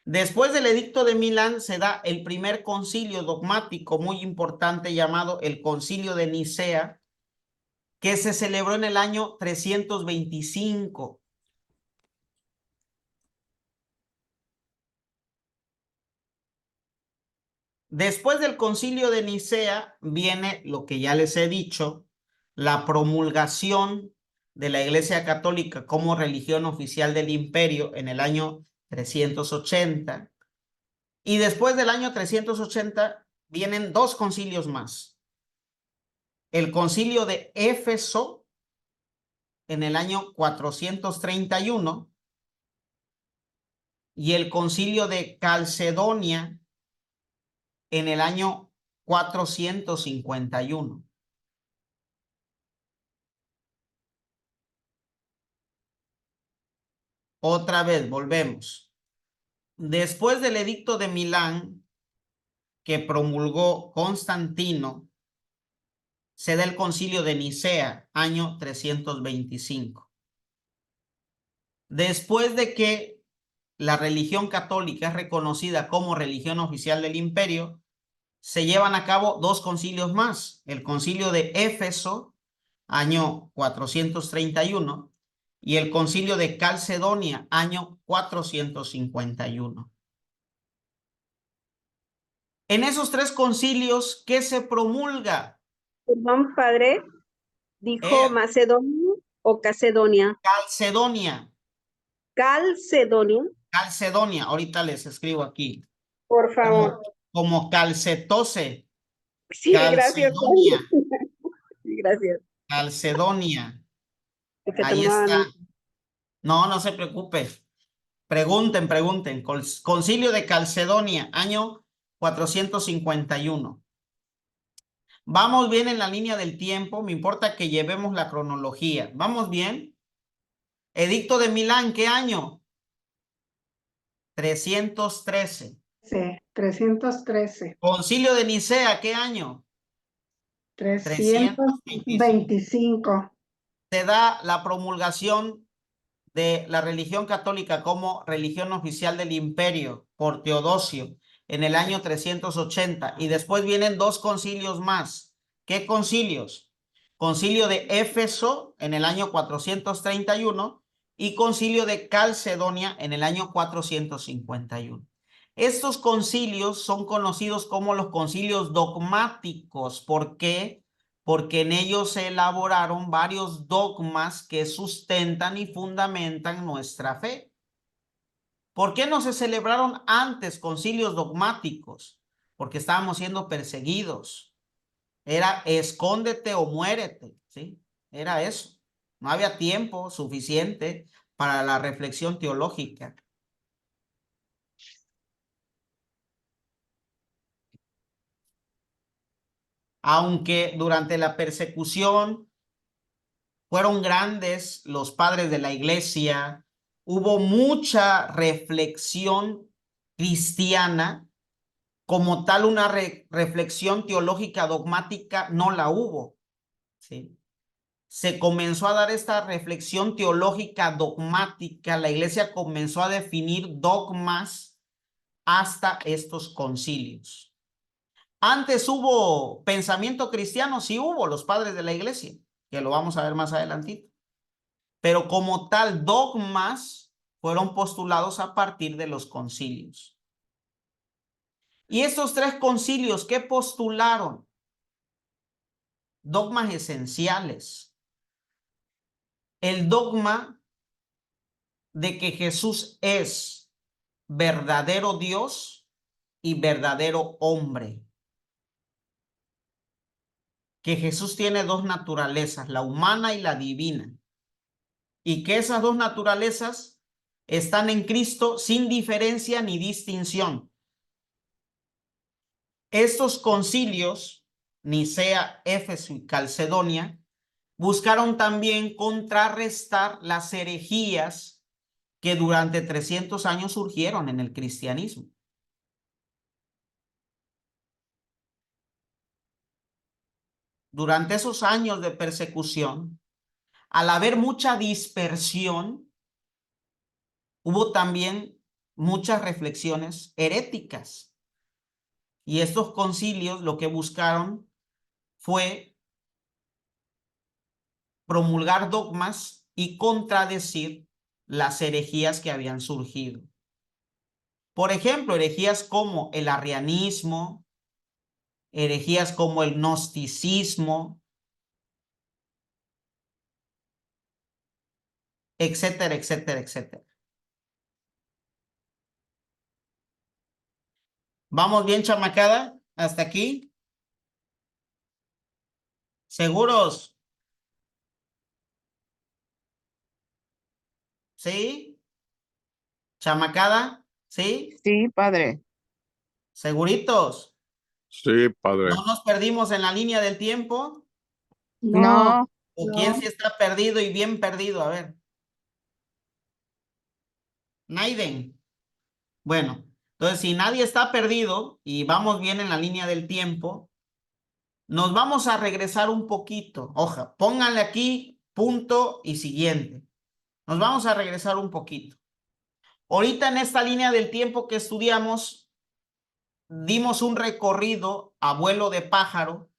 Después del edicto de Milán se da el primer concilio dogmático muy importante llamado el Concilio de Nicea, que se celebró en el año 325. Después del Concilio de Nicea viene lo que ya les he dicho, la promulgación de la Iglesia Católica como religión oficial del imperio en el año 380. Y después del año 380 vienen dos concilios más. El concilio de Éfeso en el año 431 y el concilio de Calcedonia en el año 451. Otra vez, volvemos. Después del edicto de Milán que promulgó Constantino, se da el concilio de Nicea, año 325. Después de que la religión católica es reconocida como religión oficial del imperio, se llevan a cabo dos concilios más. El concilio de Éfeso, año 431, y el concilio de Calcedonia, año 451. En esos tres concilios, ¿qué se promulga? Perdón, padre, dijo Macedonia o Cacedonia. Calcedonia. Calcedonia, Calcedonia, ahorita les escribo aquí. por favor. Como calcetose. Sí, gracias. Calcedonia. Sí, gracias. Calcedonia. Es que Ahí tomaban- está. No, no se preocupe. Pregunten. Concilio de Calcedonia, año 451. Vamos bien en la línea del tiempo. Me importa que llevemos la cronología. ¿Vamos bien? Edicto de Milán, ¿qué año? 313. Sí, 313. Concilio de Nicea, ¿qué año? 325. Se da la promulgación de la religión católica como religión oficial del imperio por Teodosio en el año 380 y después vienen dos concilios más. ¿Qué concilios? Concilio de Éfeso en el año 431 y concilio de Calcedonia en el año 451. Estos concilios son conocidos como los concilios dogmáticos. ¿Por qué? Porque en ellos se elaboraron varios dogmas que sustentan y fundamentan nuestra fe. ¿Por qué no se celebraron antes concilios dogmáticos? porque estábamos siendo perseguidos. Era escóndete o muérete, ¿sí? Era eso. No había tiempo suficiente para la reflexión teológica. Aunque durante la persecución fueron grandes los padres de la iglesia, hubo mucha reflexión cristiana, como tal una reflexión teológica dogmática no la hubo, ¿sí? Se comenzó a dar esta reflexión teológica dogmática, la iglesia comenzó a definir dogmas hasta estos concilios. Antes hubo pensamiento cristiano, sí hubo, los padres de la iglesia, que lo vamos a ver más adelantito. Pero como tal, dogmas fueron postulados a partir de los concilios. Y estos 3 concilios, ¿qué postularon? Dogmas esenciales. El dogma de que Jesús es verdadero Dios y verdadero hombre. Que Jesús tiene 2 naturalezas, la humana y la divina. Y que esas 2 naturalezas están en Cristo sin diferencia ni distinción. Estos concilios, Nicea, Éfeso y Calcedonia, buscaron también contrarrestar las herejías que durante 300 años surgieron en el cristianismo. Durante esos años de persecución, al haber mucha dispersión, hubo también muchas reflexiones heréticas. Y estos concilios lo que buscaron fue promulgar dogmas y contradecir las herejías que habían surgido. Por ejemplo, herejías como el arrianismo, herejías como el gnosticismo, etcétera, etcétera, etcétera. ¿Vamos bien, chamacada? ¿Hasta aquí? ¿Seguros? ¿Sí? ¿Chamacada? ¿Sí? Sí, padre. ¿Seguritos? Sí, padre. ¿No nos perdimos en la línea del tiempo? No, ¿O quién sí está perdido y bien perdido? A ver. Naiden. Bueno, entonces si nadie está perdido y vamos bien en la línea del tiempo, nos vamos a regresar un poquito. Oja, pónganle aquí punto y siguiente. Nos vamos a regresar un poquito. Ahorita en esta línea del tiempo que estudiamos, dimos un recorrido a vuelo de pájaro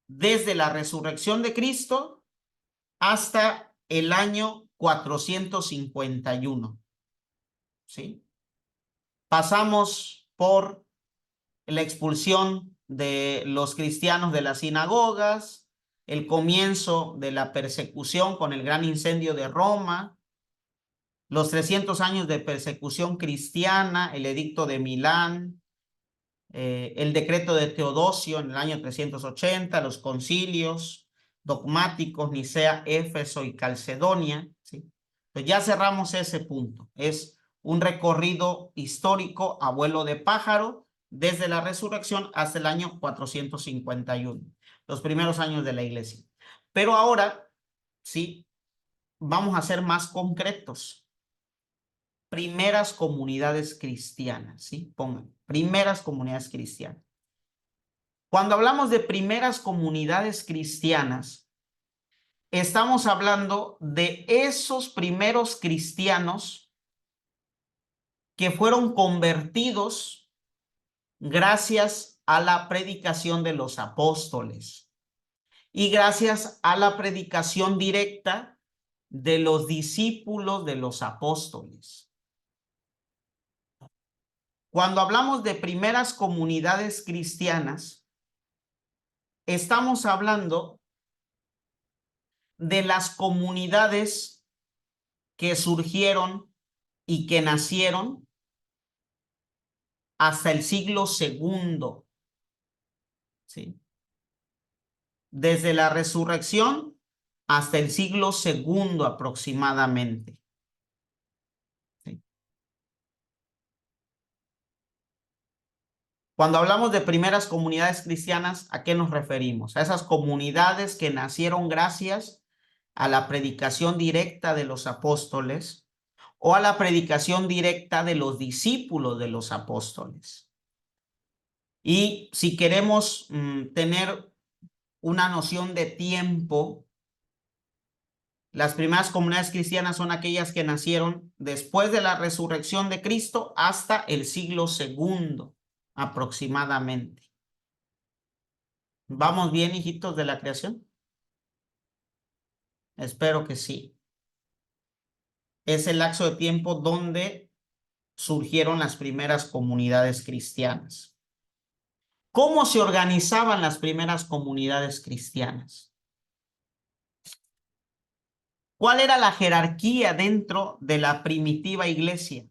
desde la resurrección de Cristo hasta el año 451. ¿Sí? Pasamos por la expulsión de los cristianos de las sinagogas, el comienzo de la persecución con el gran incendio de Roma, los 300 años de persecución cristiana, el edicto de Milán, el decreto de Teodosio en el año 380, los concilios dogmáticos, Nicea, Éfeso y Calcedonia, ¿sí? Pues ya cerramos ese punto. Es un recorrido histórico a vuelo de pájaro desde la resurrección hasta el año 451, los primeros años de la iglesia. Pero ahora, sí, vamos a ser más concretos. Primeras comunidades cristianas, ¿sí? Pongan, primeras comunidades cristianas. Cuando hablamos de primeras comunidades cristianas, estamos hablando de esos primeros cristianos que fueron convertidos gracias a la predicación de los apóstoles y gracias a la predicación directa de los discípulos de los apóstoles. Cuando hablamos de primeras comunidades cristianas, estamos hablando de las comunidades que surgieron y que nacieron hasta el siglo segundo. ¿Sí? Desde la resurrección hasta el siglo segundo aproximadamente. ¿Sí? Cuando hablamos de primeras comunidades cristianas, ¿a qué nos referimos? A esas comunidades que nacieron gracias a la predicación directa de los apóstoles o a la predicación directa de los discípulos de los apóstoles. Y si queremos tener una noción de tiempo, las primeras comunidades cristianas son aquellas que nacieron después de la resurrección de Cristo hasta el siglo segundo aproximadamente. ¿Vamos bien, hijitos de la creación? Espero que sí. Es el lapso de tiempo donde surgieron las primeras comunidades cristianas. ¿Cómo se organizaban las primeras comunidades cristianas? ¿Cuál era la jerarquía dentro de la primitiva iglesia?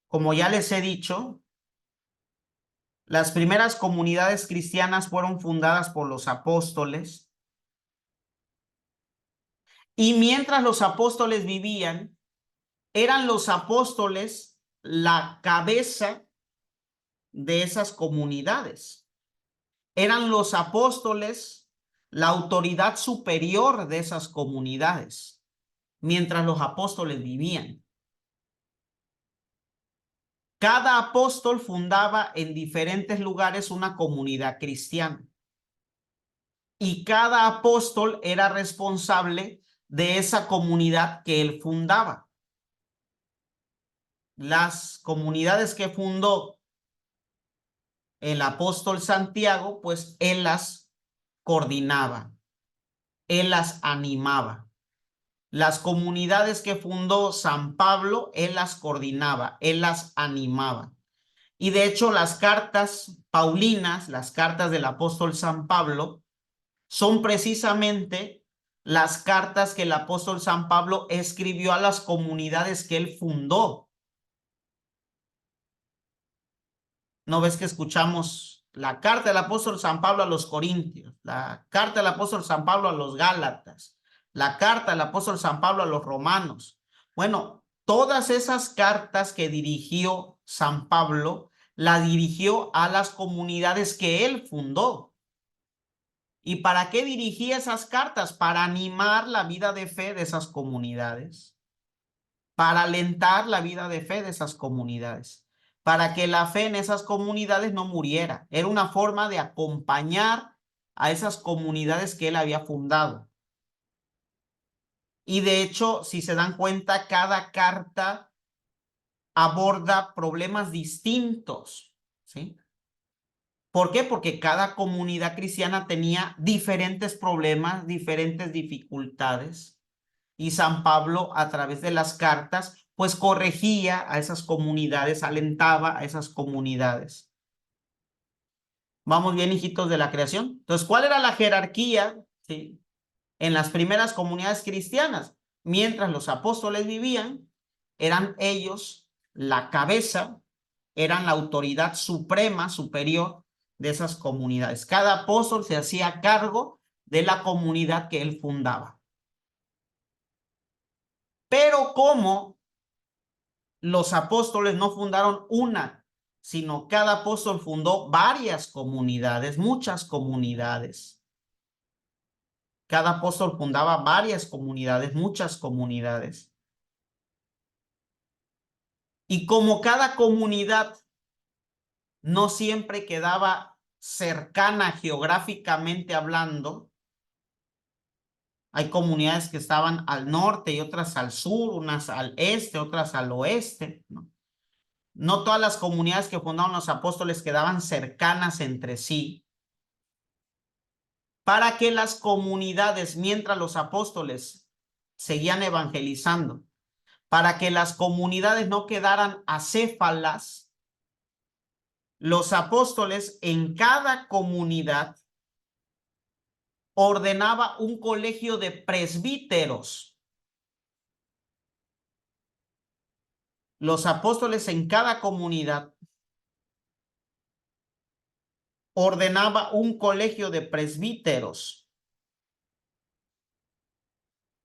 Como ya les he dicho, las primeras comunidades cristianas fueron fundadas por los apóstoles. Y mientras los apóstoles vivían, eran los apóstoles la cabeza de esas comunidades. Eran los apóstoles la autoridad superior de esas comunidades, mientras los apóstoles vivían. Cada apóstol fundaba en diferentes lugares una comunidad cristiana. Y cada apóstol era responsable de esa comunidad que él fundaba. Las comunidades que fundó el apóstol Santiago, pues él las coordinaba, él las animaba. Las comunidades que fundó San Pablo, él las coordinaba, él las animaba. Y de hecho, las cartas paulinas, las cartas del apóstol San Pablo, son precisamente las cartas que el apóstol San Pablo escribió a las comunidades que él fundó. ¿No ves que escuchamos la carta del apóstol San Pablo a los Corintios, la carta del apóstol San Pablo a los Gálatas, la carta del apóstol San Pablo a los Romanos? Bueno, todas esas cartas que dirigió San Pablo, las dirigió a las comunidades que él fundó. ¿Y para qué dirigía esas cartas? Para animar la vida de fe de esas comunidades, para alentar la vida de fe de esas comunidades, para que la fe en esas comunidades no muriera. Era una forma de acompañar a esas comunidades que él había fundado. Y de hecho, si se dan cuenta, cada carta aborda problemas distintos, ¿sí? ¿Por qué? Porque cada comunidad cristiana tenía diferentes problemas, diferentes dificultades. Y San Pablo, a través de las cartas, pues corregía a esas comunidades, alentaba a esas comunidades. ¿Vamos bien, hijitos de la creación? Entonces, ¿cuál era la jerarquía, sí, en las primeras comunidades cristianas? Mientras los apóstoles vivían, eran ellos la cabeza, eran la autoridad suprema, superior de esas comunidades. Cada apóstol se hacía cargo de la comunidad que él fundaba. Pero como los apóstoles no fundaron una, sino cada apóstol fundó varias comunidades, muchas comunidades. Cada apóstol fundaba varias comunidades, muchas comunidades. Y como cada comunidad no siempre quedaba cercana geográficamente hablando, hay comunidades que estaban al norte y otras al sur, unas al este, otras al oeste, ¿no? No todas las comunidades que fundaron los apóstoles quedaban cercanas entre sí. Para que las comunidades, mientras los apóstoles seguían evangelizando, para que las comunidades no quedaran acéfalas, los apóstoles en cada comunidad ordenaba un colegio de presbíteros. los apóstoles en cada comunidad ordenaba un colegio de presbíteros.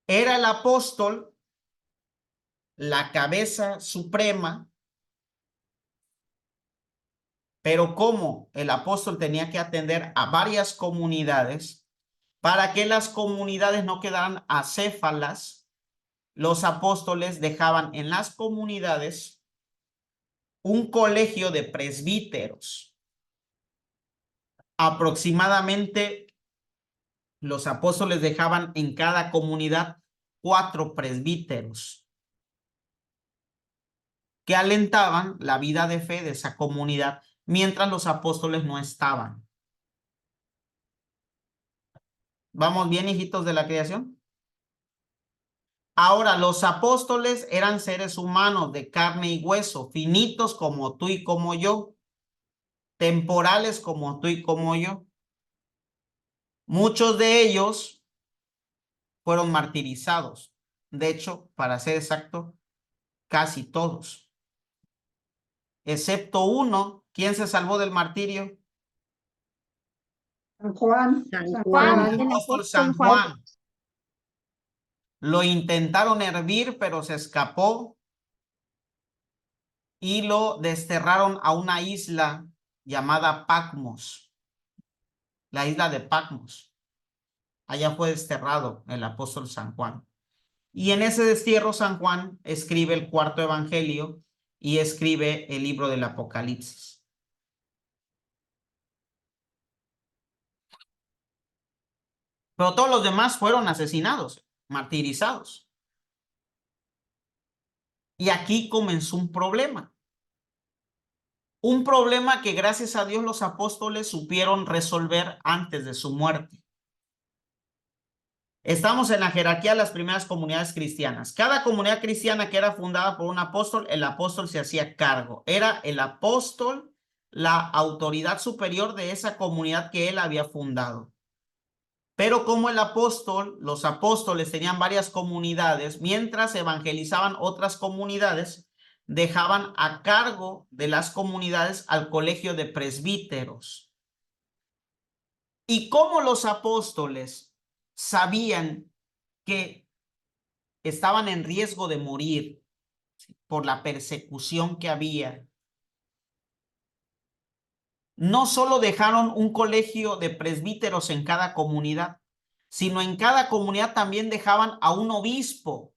Era el apóstol la cabeza suprema, pero como el apóstol tenía que atender a varias comunidades, para que las comunidades no quedaran acéfalas, los apóstoles dejaban en las comunidades un colegio de presbíteros. Aproximadamente los apóstoles dejaban en cada comunidad 4 presbíteros que alentaban la vida de fe de esa comunidad mientras los apóstoles no estaban. ¿Vamos bien, hijitos de la creación? Ahora, los apóstoles eran seres humanos de carne y hueso, finitos como tú y como yo, temporales como tú y como yo. Muchos de ellos fueron martirizados. De hecho, para ser exacto, casi todos. Excepto uno. ¿Quién se salvó del martirio? San Juan. San San Juan. El apóstol San Juan. Lo intentaron hervir, pero se escapó y lo desterraron a una isla llamada Patmos. La isla de Patmos. Allá fue desterrado el apóstol San Juan. Y en ese destierro San Juan escribe el 4º evangelio y escribe el libro del Apocalipsis. Pero todos los demás fueron asesinados, martirizados. Y aquí comenzó un problema. Un problema que gracias a Dios los apóstoles supieron resolver antes de su muerte. Estamos en la jerarquía de las primeras comunidades cristianas. Cada comunidad cristiana que era fundada por un apóstol, el apóstol se hacía cargo. Era el apóstol la autoridad superior de esa comunidad que él había fundado. Pero como el apóstol, los apóstoles tenían varias comunidades, mientras evangelizaban otras comunidades, dejaban a cargo de las comunidades al colegio de presbíteros. Y como los apóstoles sabían que estaban en riesgo de morir por la persecución que había, no solo dejaron un colegio de presbíteros en cada comunidad, sino en cada comunidad también dejaban a un obispo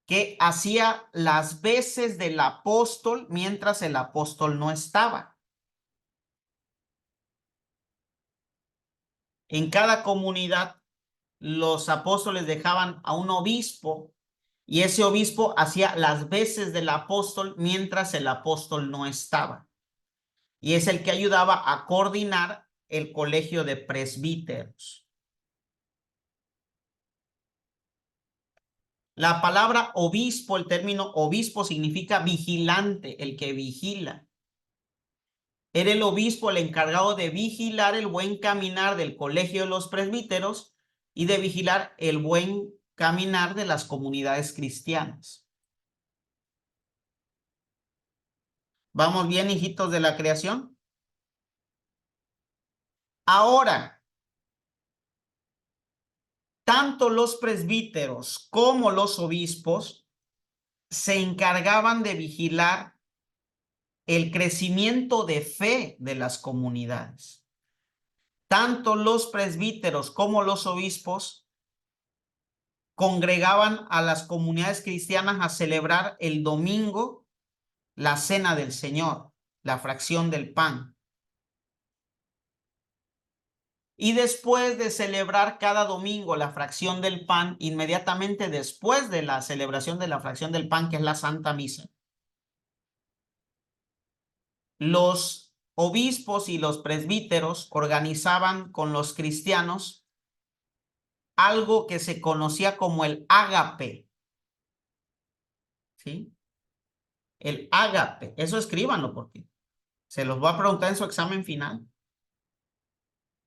que hacía las veces del apóstol mientras el apóstol no estaba. En cada comunidad los apóstoles dejaban a un obispo y ese obispo hacía las veces del apóstol mientras el apóstol no estaba. Y es el que ayudaba a coordinar el colegio de presbíteros. La palabra obispo, el término obispo significa vigilante, el que vigila. Era el obispo el encargado de vigilar el buen caminar del colegio de los presbíteros y de vigilar el buen caminar de las comunidades cristianas. ¿Vamos bien, hijitos de la creación? Ahora, tanto los presbíteros como los obispos se encargaban de vigilar el crecimiento de fe de las comunidades. Tanto los presbíteros como los obispos congregaban a las comunidades cristianas a celebrar el domingo la cena del Señor, la fracción del pan. Y después de celebrar cada domingo la fracción del pan, inmediatamente después de la celebración de la fracción del pan, que es la Santa Misa, los obispos y los presbíteros organizaban con los cristianos algo que se conocía como el ágape. ¿Sí? El ágape. Eso escríbanlo porque se los voy a preguntar en su examen final.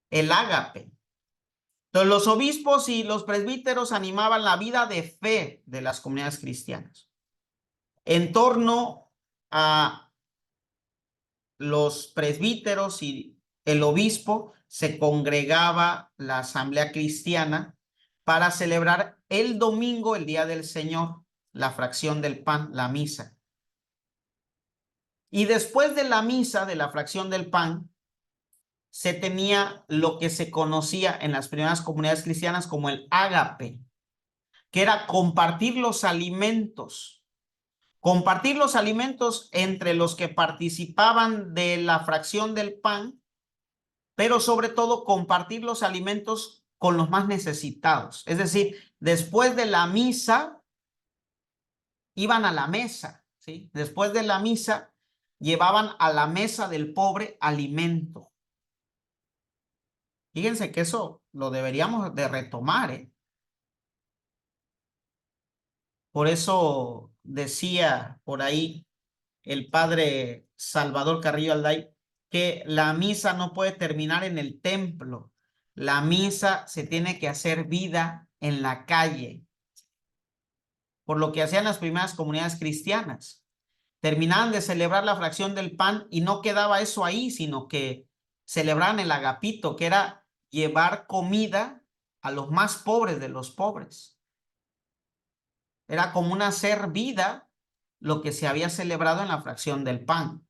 El ágape. Entonces, los obispos y los presbíteros animaban la vida de fe de las comunidades cristianas. En torno a los presbíteros y el obispo se congregaba la asamblea cristiana para celebrar el domingo, el día del Señor, la fracción del pan, la misa. Y después de la misa, de la fracción del pan, se tenía lo que se conocía en las primeras comunidades cristianas como el ágape, que era compartir los alimentos. Compartir los alimentos entre los que participaban de la fracción del pan, pero sobre todo compartir los alimentos con los más necesitados. Es decir, después de la misa, iban a la mesa, ¿sí? Después de la misa, llevaban a la mesa del pobre alimento. Fíjense que eso lo deberíamos de retomar, ¿eh? Por eso decía por ahí el padre Salvador Carrillo Alday que la misa no puede terminar en el templo. La misa se tiene que hacer vida en la calle. Por lo que hacían las primeras comunidades cristianas. Terminaban de celebrar la fracción del pan y no quedaba eso ahí, sino que celebraban el agapito, que era llevar comida a los más pobres de los pobres. Era como una hacer vida lo que se había celebrado en la fracción del pan.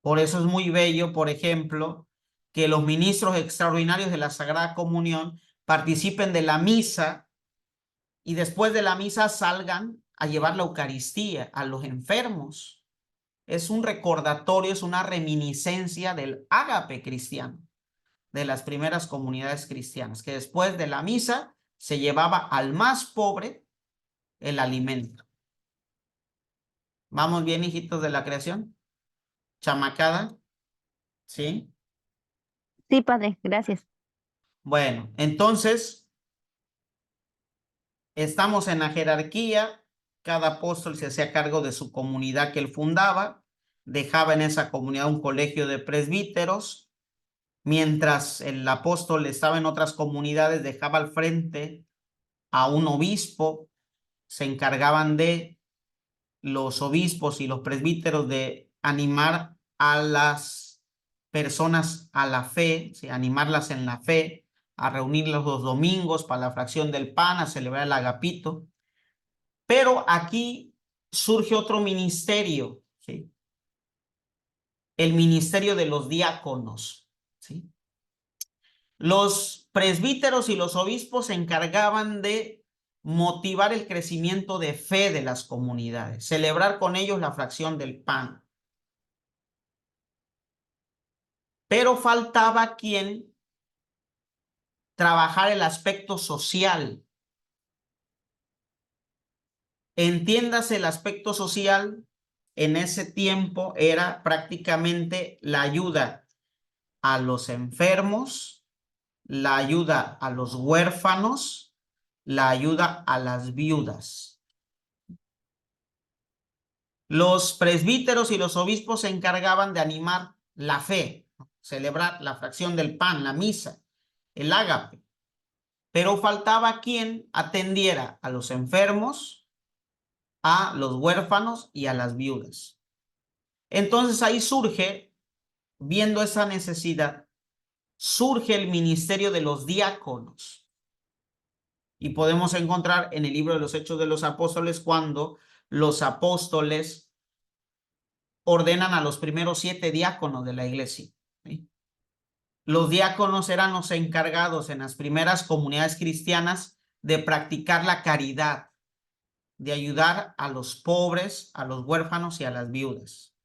Por eso es muy bello, por ejemplo, que los ministros extraordinarios de la Sagrada Comunión participen de la misa y después de la misa salgan a llevar la Eucaristía a los enfermos. Es un recordatorio, es una reminiscencia del ágape cristiano, de las primeras comunidades cristianas, que después de la misa se llevaba al más pobre el alimento. ¿Vamos bien, hijitos de la creación? ¿Chamacada? ¿Sí? Sí, padre, gracias. Bueno, entonces, estamos en la jerarquía. Cada apóstol se hacía cargo de su comunidad que él fundaba. Dejaba en esa comunidad un colegio de presbíteros. Mientras el apóstol estaba en otras comunidades, dejaba al frente a un obispo. Se encargaban de los obispos y los presbíteros de animar a las personas a la fe, ¿sí? Animarlas en la fe, a reunirlos los domingos para la fracción del pan, a celebrar el agapito. Pero aquí surge otro ministerio, ¿sí? El ministerio de los diáconos, ¿sí? Los presbíteros y los obispos se encargaban de motivar el crecimiento de fe de las comunidades, celebrar con ellos la fracción del pan. Pero faltaba quien trabajara el aspecto social. Entiéndase, el aspecto social en ese tiempo era prácticamente la ayuda a los enfermos, la ayuda a los huérfanos, la ayuda a las viudas. Los presbíteros y los obispos se encargaban de animar la fe, celebrar la fracción del pan, la misa, el ágape. Pero faltaba quien atendiera a los enfermos, a los huérfanos y a las viudas. Entonces ahí surge, viendo esa necesidad, surge el ministerio de los diáconos. Y podemos encontrar en el libro de los Hechos de los Apóstoles cuando los apóstoles ordenan a los primeros 7 diáconos de la iglesia, ¿sí? Los diáconos eran los encargados en las primeras comunidades cristianas de practicar la caridad, de ayudar a los pobres, a los huérfanos y a las viudas,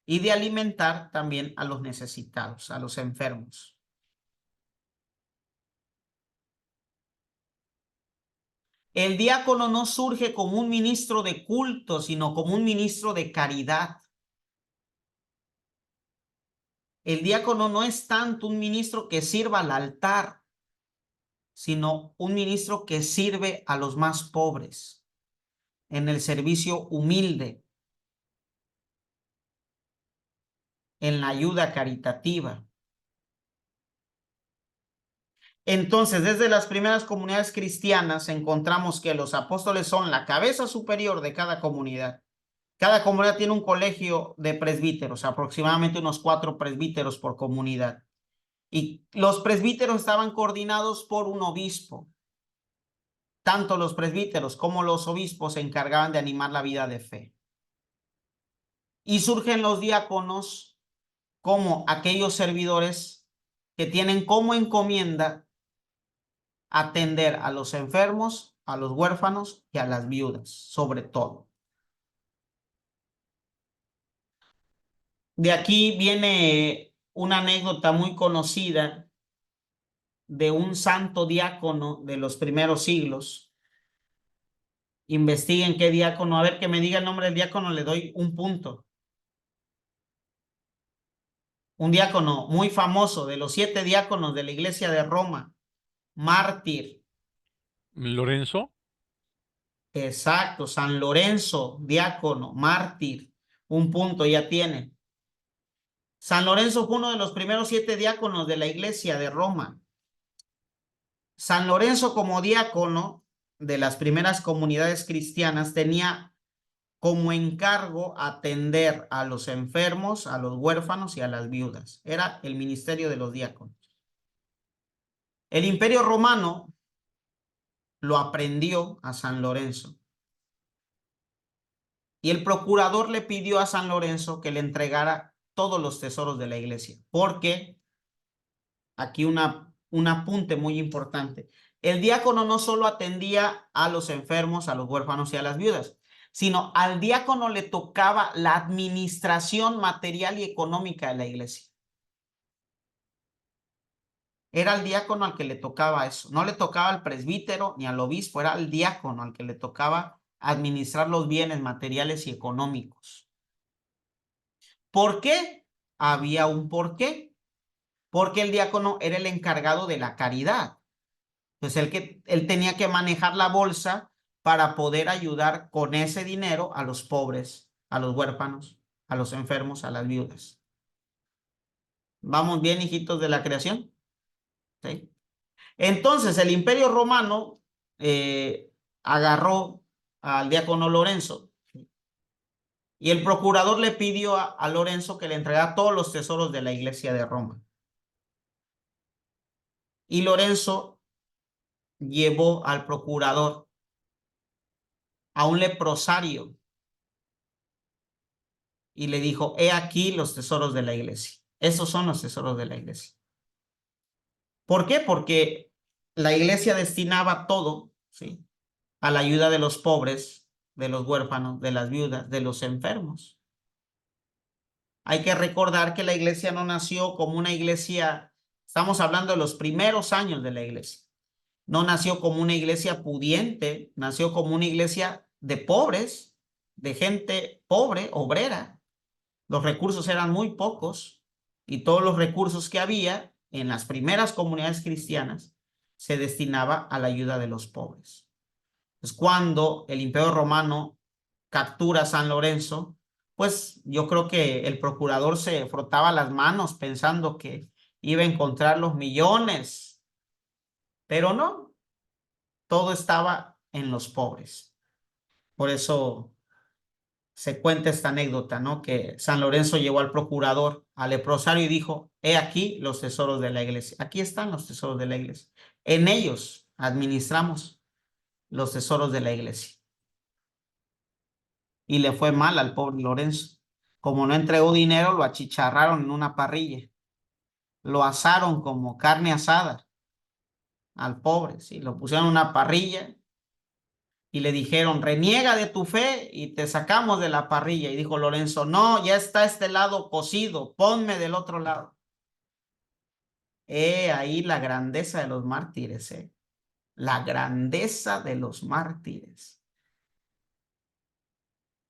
y de alimentar también a los necesitados, a los enfermos. El diácono no surge como un ministro de culto, sino como un ministro de caridad. El diácono no es tanto un ministro que sirva al altar, sino un ministro que sirve a los más pobres, en el servicio humilde, en la ayuda caritativa. Entonces, desde las primeras comunidades cristianas encontramos que los apóstoles son la cabeza superior de cada comunidad. Cada comunidad tiene un colegio de presbíteros, aproximadamente unos 4 presbíteros por comunidad. Y los presbíteros estaban coordinados por un obispo. Tanto los presbíteros como los obispos se encargaban de animar la vida de fe. Y surgen los diáconos como aquellos servidores que tienen como encomienda atender a los enfermos, a los huérfanos y a las viudas, sobre todo. De aquí viene una anécdota muy conocida de un santo diácono de los primeros siglos. Investiguen qué diácono, a ver que me diga el nombre del diácono, le doy un punto. Un diácono muy famoso, de los 7 diáconos de la iglesia de Roma, mártir. ¿Lorenzo? Exacto, San Lorenzo, diácono, mártir. Un punto ya tiene. San Lorenzo fue uno de los primeros 7 diáconos de la iglesia de Roma. San Lorenzo, como diácono de las primeras comunidades cristianas, tenía como encargo atender a los enfermos, a los huérfanos y a las viudas. Era el ministerio de los diáconos. El Imperio Romano lo aprendió a San Lorenzo. Y el procurador le pidió a San Lorenzo que le entregara todos los tesoros de la iglesia. Porque, aquí un apunte muy importante, el diácono no solo atendía a los enfermos, a los huérfanos y a las viudas, sino al diácono le tocaba la administración material y económica de la iglesia. Era el diácono al que le tocaba eso. No le tocaba al presbítero ni al obispo, era el diácono al que le tocaba administrar los bienes materiales y económicos. ¿Por qué? Había un porqué. Porque el diácono era el encargado de la caridad. Entonces él tenía que manejar la bolsa para poder ayudar con ese dinero a los pobres, a los huérfanos, a los enfermos, a las viudas. ¿Vamos bien, hijitos de la creación? ¿Sí? Entonces el Imperio Romano agarró al diácono Lorenzo y el procurador le pidió a Lorenzo que le entregara todos los tesoros de la iglesia de Roma. Y Lorenzo llevó al procurador a un leprosario y le dijo: he aquí los tesoros de la iglesia. Esos son los tesoros de la iglesia. ¿Por qué? Porque la iglesia destinaba todo, ¿sí?, a la ayuda de los pobres, de los huérfanos, de las viudas, de los enfermos. Hay que recordar que la iglesia no nació como una iglesia, estamos hablando de los primeros años de la iglesia. No nació como una iglesia pudiente, nació como una iglesia de pobres, de gente pobre, obrera. Los recursos eran muy pocos y todos los recursos que había en las primeras comunidades cristianas se destinaba a la ayuda de los pobres. Pues cuando el Imperio Romano captura a San Lorenzo, pues yo creo que el procurador se frotaba las manos pensando que iba a encontrar los millones, pero no, todo estaba en los pobres. Por eso se cuenta esta anécdota, ¿no? Que San Lorenzo llevó al procurador, al leprosario, y dijo: he aquí los tesoros de la iglesia. Aquí están los tesoros de la iglesia. En ellos administramos los tesoros de la iglesia. Y le fue mal al pobre Lorenzo. Como no entregó dinero, lo achicharraron en una parrilla. Lo asaron como carne asada al pobre, ¿sí? Lo pusieron en una parrilla y le dijeron: reniega de tu fe y te sacamos de la parrilla. Y dijo Lorenzo: no, ya está este lado cocido, ponme del otro lado. Ahí la grandeza de los mártires, la grandeza de los mártires.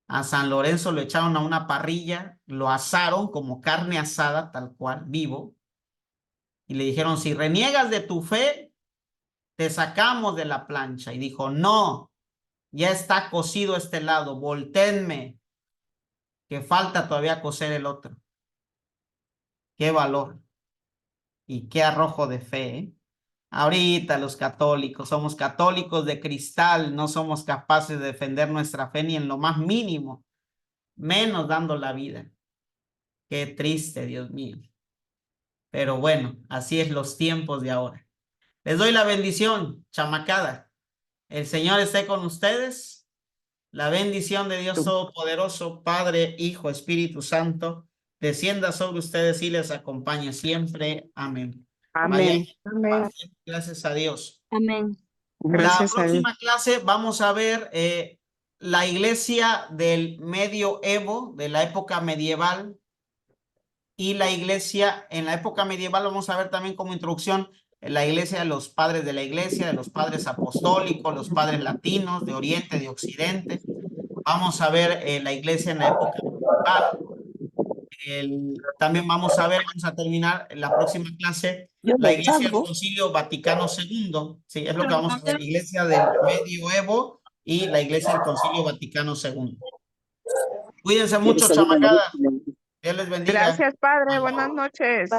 A San Lorenzo lo echaron a una parrilla, lo asaron como carne asada, tal cual, vivo. Y le dijeron: si reniegas de tu fe, te sacamos de la plancha. Y dijo: no, ya está cocido este lado, voltéenme, que falta todavía cocer el otro. Qué valor y qué arrojo de fe, ¿eh? Ahorita los católicos somos católicos de cristal, no somos capaces de defender nuestra fe ni en lo más mínimo, menos dando la vida. Qué triste, Dios mío. Pero bueno, así es los tiempos de ahora. Les doy la bendición, chamacada. El Señor esté con ustedes. La bendición de Dios Todopoderoso, Padre, Hijo, Espíritu Santo, descienda sobre ustedes y les acompañe siempre. Amén. Amén. Amén. Gracias a Dios. Amén. Gracias La a Dios. próxima clase vamos a ver la iglesia del medioevo, de la época medieval, y la iglesia en la época medieval. Vamos a ver también como introducción la iglesia de los padres de la iglesia, de los padres apostólicos, los padres latinos, de Oriente, de Occidente. Vamos a ver la iglesia en la época medieval. También vamos a terminar en la próxima clase la iglesia del Concilio Vaticano II. Sí, es lo que vamos a ver, iglesia del medioevo y la iglesia del Concilio Vaticano II. Cuídense mucho, chamacada. Dios les bendiga. Gracias, Padre. Buenas noches.